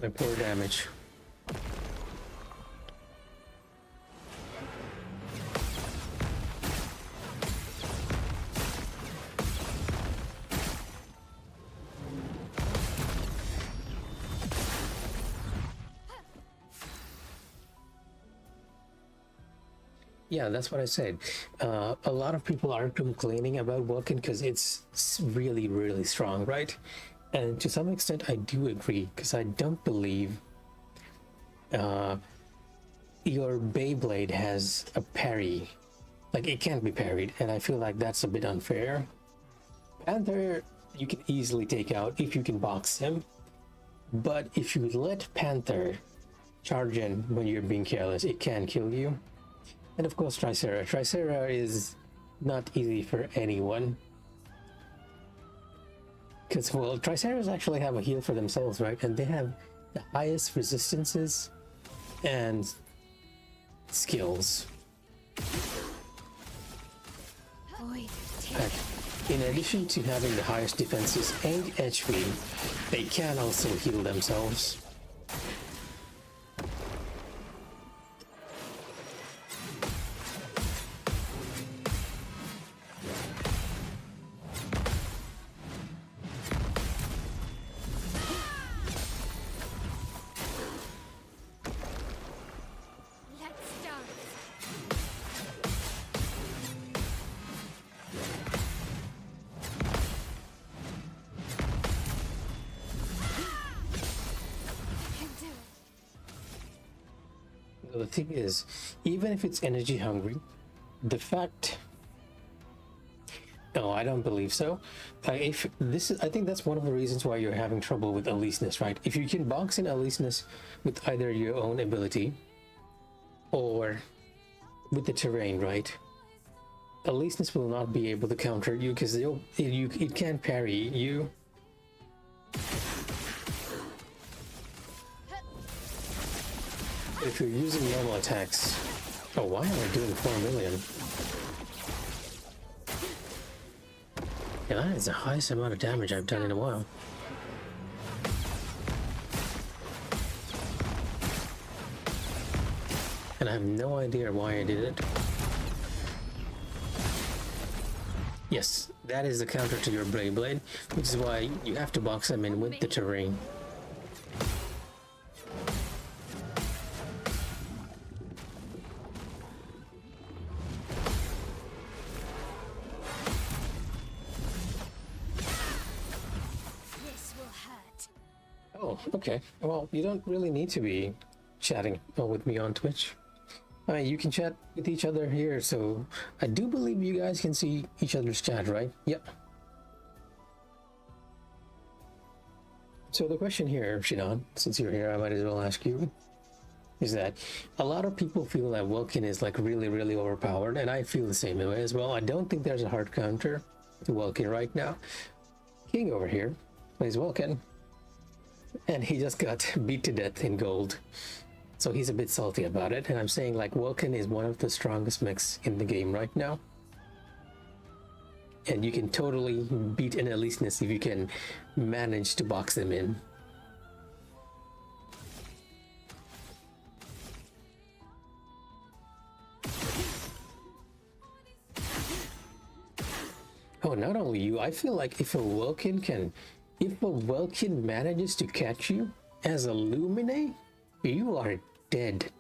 My poor damage. Yeah, that's what I said. A lot of people are complaining about Vulcan because it's really, really strong, right? And to some extent, I do agree, because I don't believe your Beyblade has a parry. Like, it can't be parried, and I feel like that's a bit unfair. Panther, you can easily take out if you can box him, but if you let Panther charge in when you're being careless, it can kill you. And of course, Tricera. Tricera is not easy for anyone. Because, well, Triceras actually have a heal for themselves, right? And they have the highest resistances and skills. In addition to having the highest defenses and HP, they can also heal themselves. The thing is, even if it's energy hungry, the fact... No, I don't believe so. If this is, I think that's one of the reasons why you're having trouble with Aleseness, right? If you can box in Aleseness with either your own ability or with the terrain, right? Aleseness will not be able to counter you because it can't parry you. If you're using normal attacks... Oh, why am I doing 4 million? Yeah, that is the highest amount of damage I've done in a while. And I have no idea why I did it. Yes, that is the counter to your Beyblade, which is why you have to box them in with the terrain. Okay, well, you don't really need to be chatting with me on Twitch. I mean, you can chat with each other here, so I do believe you guys can see each other's chat, right? Yep. So the question here, Shinan, since you're here, I might as well ask you, is that a lot of people feel that Vulcan is like really, really overpowered, and I feel the same way as well. I don't think there's a hard counter to Vulcan right now. King over here plays Vulcan. And he just got beat to death in gold. So he's a bit salty about it. And I'm saying, like, Vulcan is one of the strongest mechs in the game right now. And you can totally beat an Aleseness if you can manage to box them in. Oh, not only you, I feel like if a Welkin manages to catch you as a Lumine, you are dead.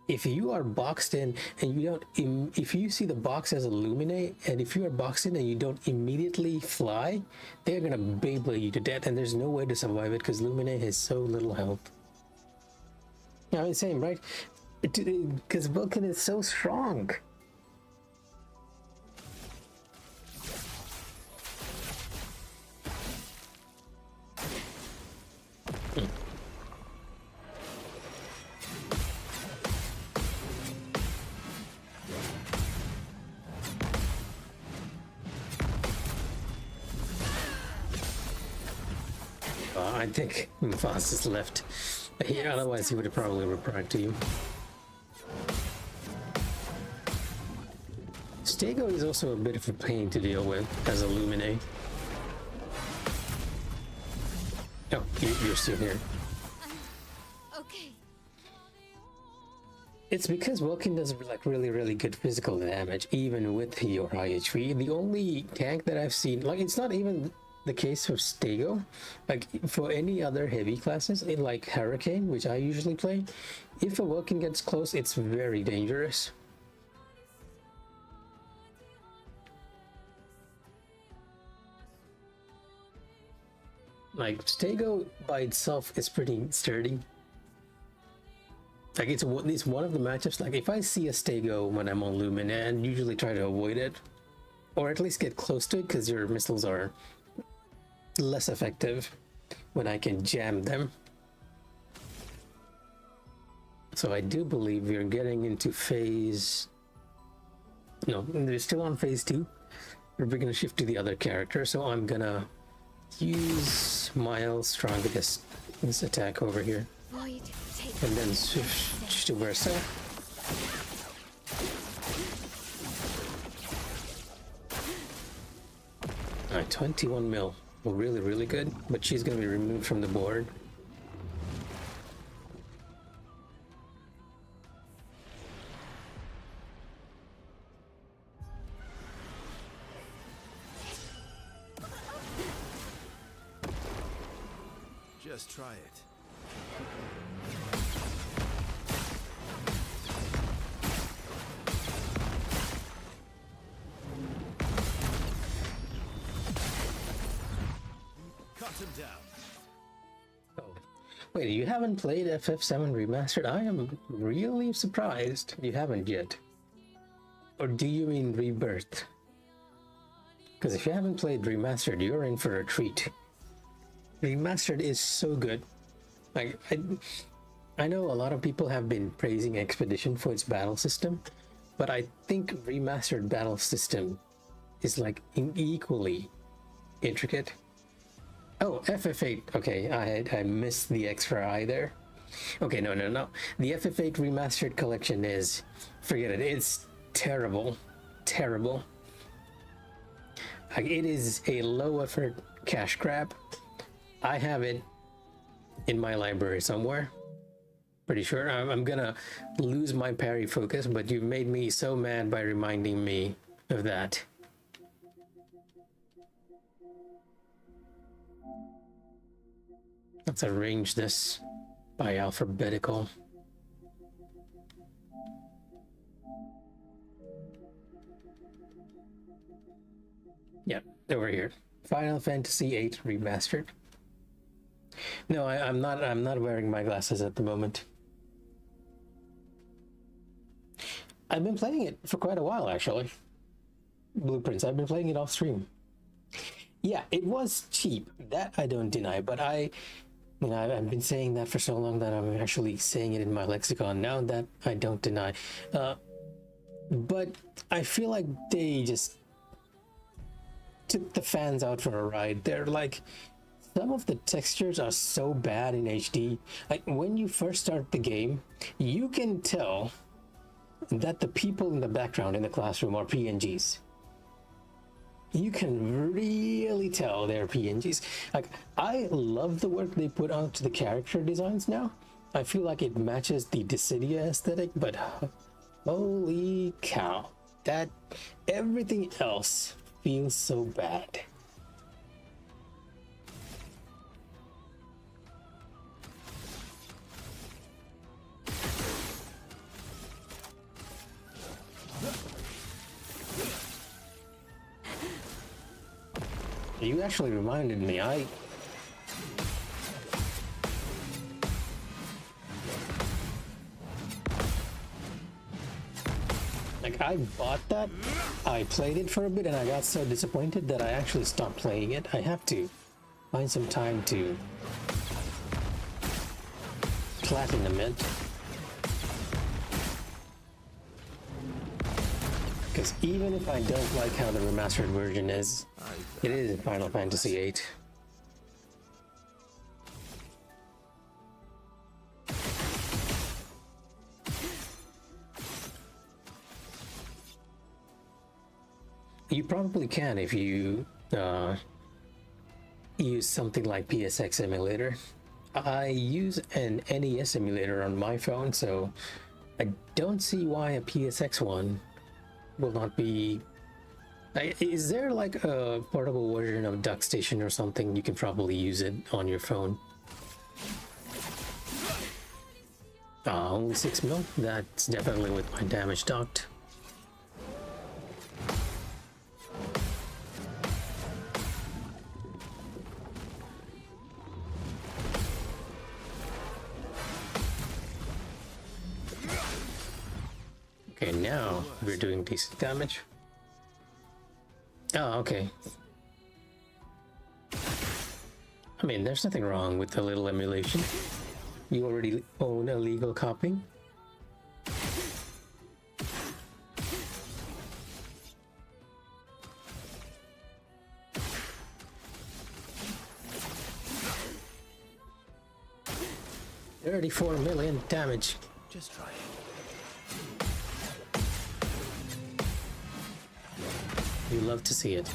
If you are boxed in and you don't, if you see the box as a Lumine, and if you are boxed in and you don't immediately fly, they're gonna Beyblade you to death, and there's no way to survive it because Lumine has so little health. I mean, same, right? Because Vulcan is so strong. I think Voss is left here, otherwise he would have probably replied to you. Stego is also a bit of a pain to deal with as a Lumine. Oh, you're still here. Okay. It's because Welkin does like really good physical damage, even with your high HP. The only tank that I've seen, like, it's not even the case for Stego. Like, for any other heavy classes, in like Hurricane, which I usually play, if a Welkin gets close, it's very dangerous. Like, Stego by itself is pretty sturdy. Like, it's one of the matchups, like, if I see a Stego when I'm on Lumen, and usually try to avoid it, or at least get close to it, because your missiles are less effective when I can jam them. So I do believe we're getting into phase... No, we're still on phase 2. We're gonna shift to the other character, so I'm gonna use Miles' strongest this attack over here. Void, And then switch to Versa. Alright, 21 mil. Really good, but she's gonna be removed from the board. Just try it. Cut him down. Oh. Wait, you haven't played FF7 Remastered? I am really surprised you haven't yet. Or do you mean Rebirth? Because if you haven't played Remastered, you're in for a treat. Remastered is so good. Like, I know a lot of people have been praising Expedition for its battle system, but I think Remastered battle system is like equally intricate. Oh, FF8. Okay, I missed the extra I there. Okay, no. The FF8 Remastered collection is, forget it. It's terrible. Like, it is a low effort cash grab. I have it in my library somewhere. Pretty sure. I'm gonna lose my parry focus, but you've made me so mad by reminding me of that. Let's arrange this by alphabetical. Yep, over here. Final Fantasy VIII Remastered. No, I'm not wearing my glasses at the moment. I've been playing it for quite a while, actually. Blueprints. I've been playing it off stream. Yeah, it was cheap. That I don't deny, but I've been saying that for so long that I'm actually saying it in my lexicon now. That I don't deny. But I feel like they just took the fans out for a ride. They're like, some of the textures are so bad in HD. Like, when you first start the game, you can tell that the people in the background in the classroom are PNGs. You can really tell they're PNGs. Like, I love the work they put onto the character designs now. I feel like it matches the Dissidia aesthetic, but holy cow, that everything else feels so bad. You actually reminded me, I bought that, I played it for a bit, and I got so disappointed that I actually stopped playing it. I have to find some time to platinum it. Because even if I don't like how the remastered version is, it is in Final Fantasy VIII. You probably can if you use something like PSX emulator. I use an NES emulator on my phone, so I don't see why a PSX one will not be... Is there like a portable version of DuckStation or something? You can probably use it on your phone. Only 6 mil? That's definitely with my damage docked. Okay, now we're doing decent damage. Oh, okay. I mean, there's nothing wrong with a little emulation. You already own a legal copy. $34 million damage. Just try it. You love to see it.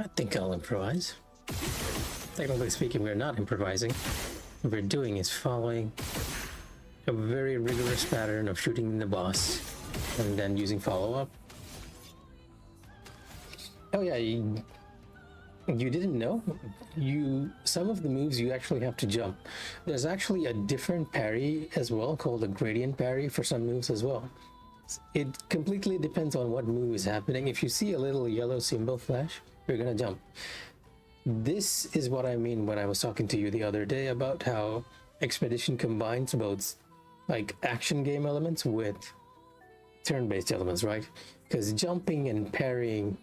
I think I'll improvise. Technically speaking, we're not improvising. What we're doing is following a very rigorous pattern of shooting the boss and then using follow-up. Oh yeah, you didn't know? Some of the moves you actually have to jump. There's actually a different parry as well, called a gradient parry for some moves as well. It completely depends on what move is happening. If you see a little yellow symbol flash, you're gonna jump. This is what I mean when I was talking to you the other day about how Expedition combines both like action game elements with turn-based elements, right? Because jumping and parrying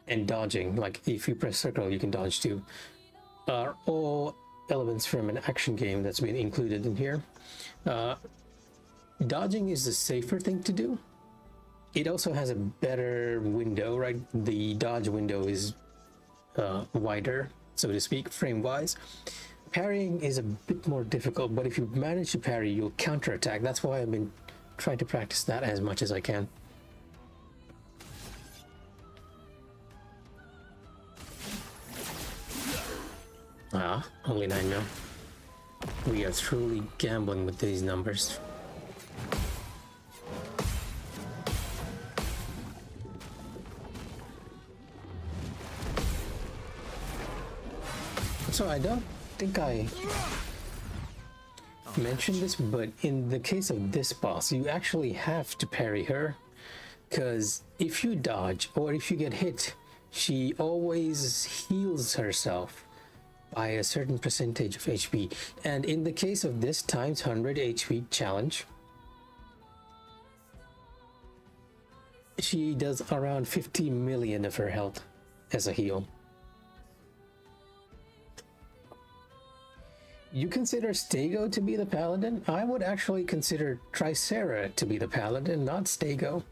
and dodging, like if you press circle you can dodge too, are all elements from an action game that's been included in here. Dodging is the safer thing to do. It also has a better window, right? The dodge window is wider, so to speak, frame-wise. Parrying is a bit more difficult, but if you manage to parry, you'll counterattack. That's why I've been trying to practice that as much as I can. Only 9 mil. We are truly gambling with these numbers. So I don't think I mentioned this, but in the case of this boss, you actually have to parry her, because if you dodge or if you get hit, she always heals herself by a certain percentage of HP. And in the case of this times 100 HP challenge, she does around 50 million of her health as a heal. You consider Stego to be the paladin? I would actually consider Tricera to be the paladin, not Stego.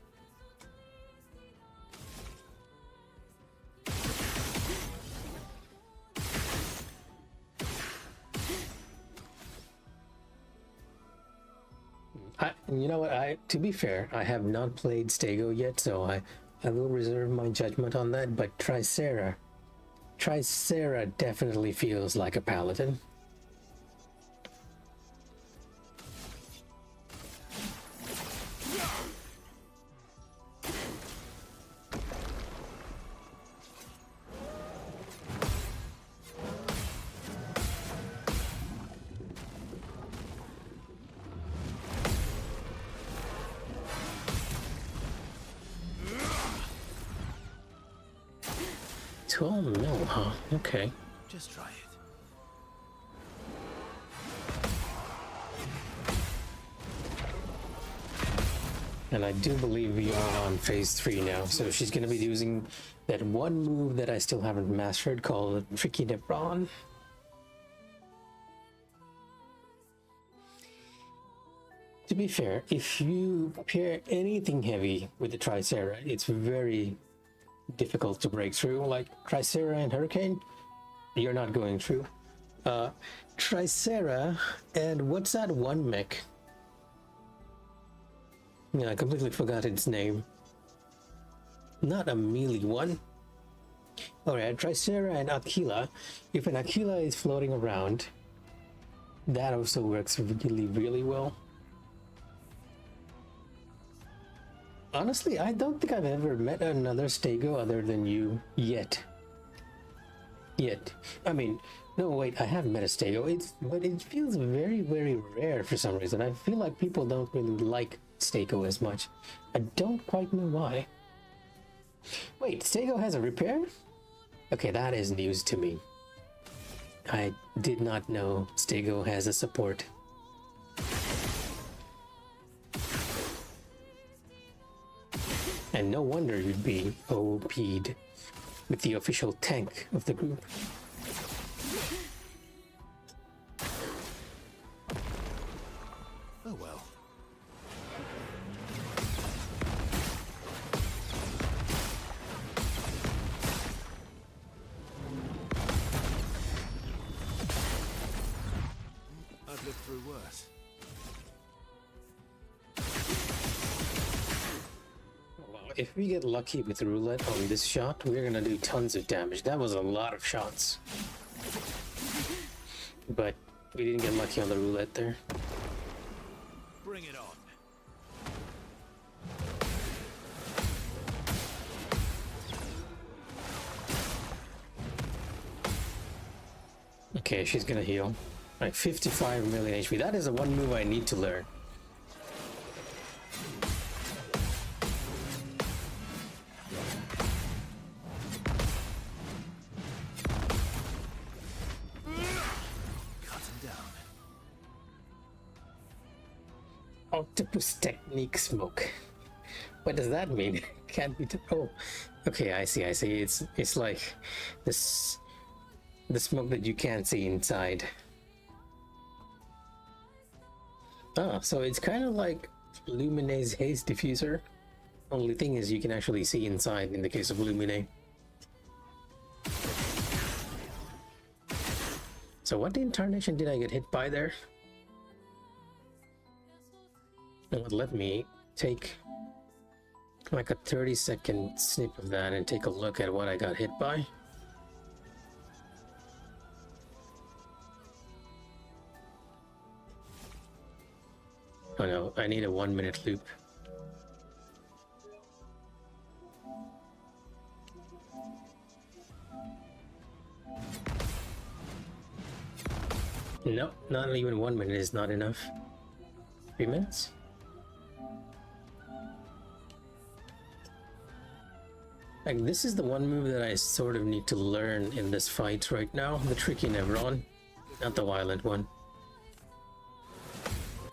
You know what? To be fair, I have not played Stego yet, so I will reserve my judgment on that. But Tricera definitely feels like a paladin. Oh no, huh? Okay. Just try it. And I do believe we are on phase 3 now, so she's gonna be using that one move that I still haven't mastered called Tricky Nebron. To be fair, if you pair anything heavy with the Tricera, it's very difficult to break through. Like Tricera and Hurricane, you're not going through. Tricera and what's that one mech? Yeah, I completely forgot its name. Not a melee one. Alright, Tricera and Aquila. If an Aquila is floating around, that also works really, really well. Honestly, I don't think I've ever met another Stego other than you yet. I mean, no, wait, I have met a Stego, but it feels very, very rare for some reason. I feel like people don't really like Stego as much. I don't quite know why. Wait, Stego has a repair? Okay, that is news to me. I did not know Stego has a support. And no wonder you'd be OP'd with the official tank of the group. Oh well. I've lived through worse. If we get lucky with roulette on this shot, we're gonna do tons of damage. That was a lot of shots. But we didn't get lucky on the roulette there. Bring it on. Okay, she's gonna heal. Like 55 million HP. That is the one move I need to learn. Octopus technique smoke. What does that mean? Can't be. Oh, okay. I see. It's like this, the smoke that you can't see inside. Ah, so it's kind of like Lumine's haze diffuser. Only thing is, you can actually see inside in the case of Lumine. So what incarnation did I get hit by there? Let me take like a 30-second snip of that and take a look at what I got hit by. Oh no, I need a 1-minute loop. No, not even 1 minute is not enough. 3 minutes? Like, this is the one move that I sort of need to learn in this fight right now. The tricky Nevron, not the violent one.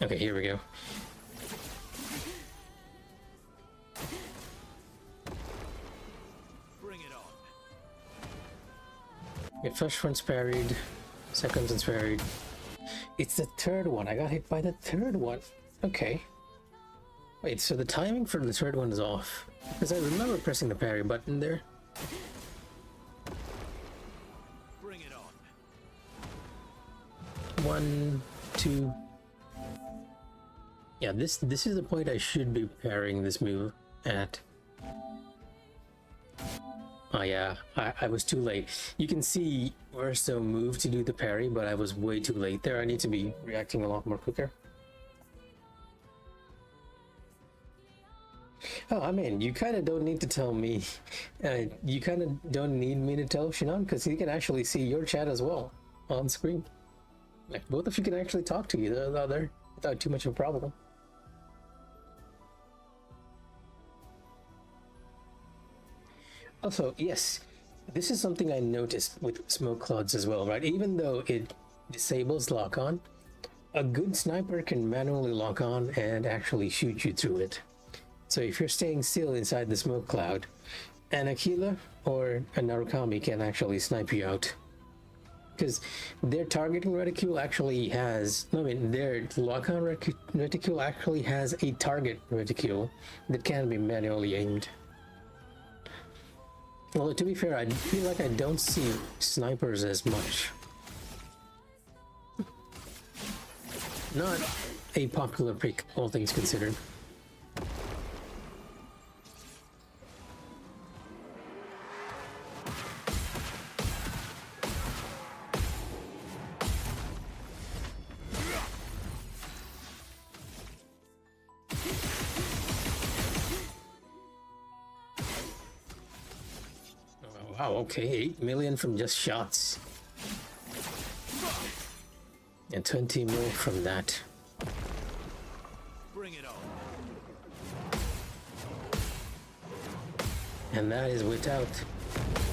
Okay, here we go. Bring it on. Okay, first one's parried, second one's parried. It's the third one. I got hit by the third one. Okay. Wait, so the timing for the third one is off. Because I remember pressing the parry button there. Bring it on. 1, 2. Yeah, this is the point I should be parrying this move at. Oh yeah, I was too late. You can see Verso move to do the parry, but I was way too late there. I need to be reacting a lot more quicker. Oh, I mean, you kind of don't need to tell me. You kind of don't need me to tell Shinon, because he can actually see your chat as well on screen. Like, both of you can actually talk to each other without too much of a problem. Also, yes, this is something I noticed with smoke clouds as well, right? Even though it disables lock on, a good sniper can manually lock on and actually shoot you through it. So if you're staying still inside the smoke cloud, an Aquila or a Narukami can actually snipe you out. Because their targeting reticule actually has, their lock-on reticule actually has a target reticule that can be manually aimed. Well, to be fair, I feel like I don't see snipers as much. Not a popular pick, all things considered. Wow, okay, 8 million from just shots. And 20 more from that. Bring it on. And that is without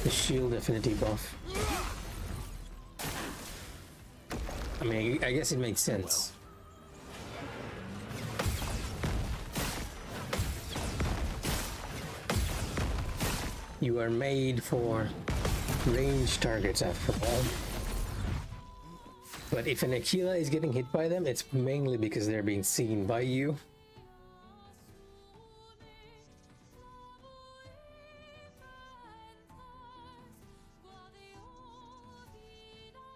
the shield affinity buff. I mean, I guess it makes sense. You are made for range targets after all. But if an Aquila is getting hit by them, it's mainly because they're being seen by you.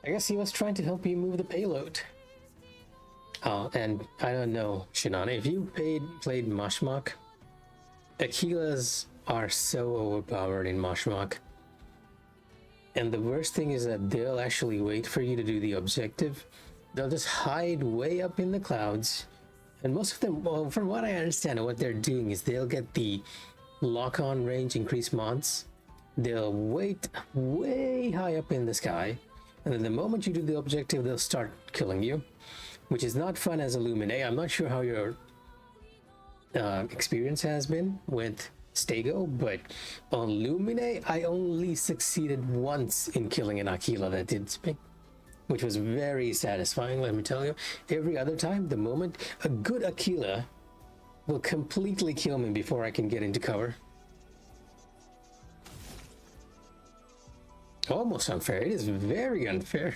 I guess he was trying to help you move the payload. Oh, and I don't know, Shinon, if you played Mashmak, Aquilas are so overpowered in Mashmak. And the worst thing is that they'll actually wait for you to do the objective. They'll just hide way up in the clouds. And most of them, well, from what I understand, what they're doing is they'll get the lock-on range increase mods. They'll wait way high up in the sky. And then the moment you do the objective, they'll start killing you. Which is not fun as a Lumine. I'm not sure how your experience has been with Stego, but on Lumine, I only succeeded once in killing an Aquila that did speak, which was very satisfying, let me tell you. Every other time, the moment a good Aquila will completely kill me before I can get into cover. Almost unfair. It is very unfair.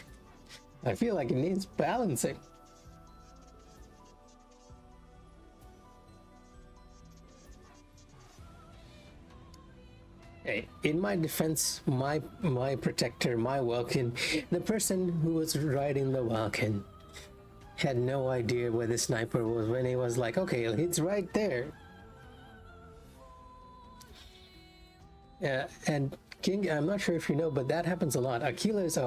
I feel like it needs balancing. Hey, in my defense, my protector, my Welkin, the person who was riding the Welkin had no idea where the sniper was when he was like, okay, it's right there. Yeah, and King, I'm not sure if you know, but that happens a lot. Aquilas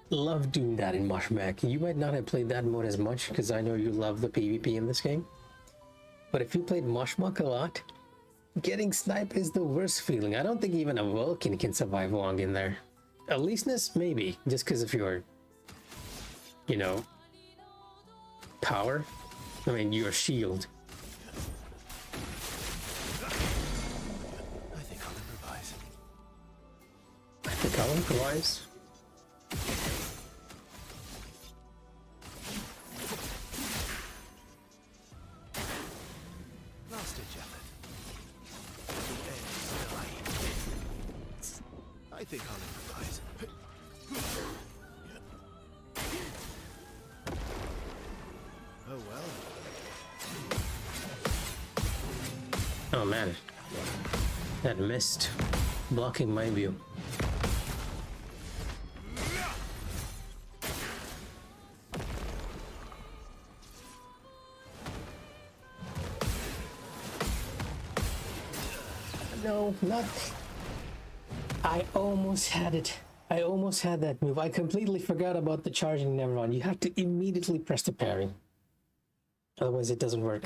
love doing that in Mashmak. You might not have played that mode as much because I know you love the PvP in this game. But if you played Mashmak a lot, getting sniped is the worst feeling. I don't think even a Vulcan can survive long in there. Aleseness, maybe, just because of your, power. I mean, your shield. I think I'll improvise. I think I'll improvise. Last ditch effort. I think I'll improvise. Oh well. Oh man, that missed, blocking my view. No, not. I almost had it. I almost had that move. I completely forgot about the charging Neveron. You have to immediately press the parry. Otherwise, it doesn't work.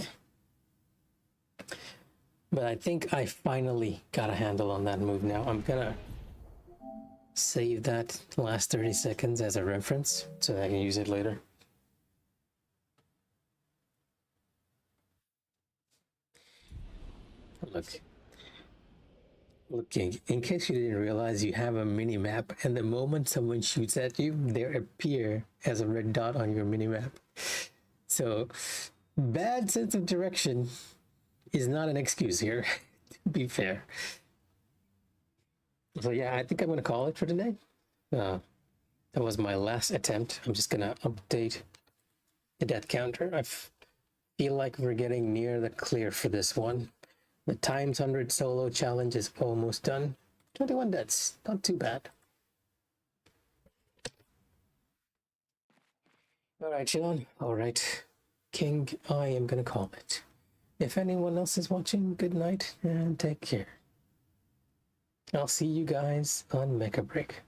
But I think I finally got a handle on that move now. I'm gonna save that last 30 seconds as a reference so that I can use it later. Looking, in case you didn't realize, you have a mini map, and the moment someone shoots at you, they appear as a red dot on your mini map. So, bad sense of direction is not an excuse here, to be fair. So yeah, I think I'm gonna call it for today. That was my last attempt. I'm just gonna update the death counter. I feel like we're getting near the clear for this one. The times 100 solo challenge is almost done. 21 deaths, not too bad. All right, Sean. All right, King, I am gonna call it. If anyone else is watching, good night and take care. I'll see you guys on Mecha Break.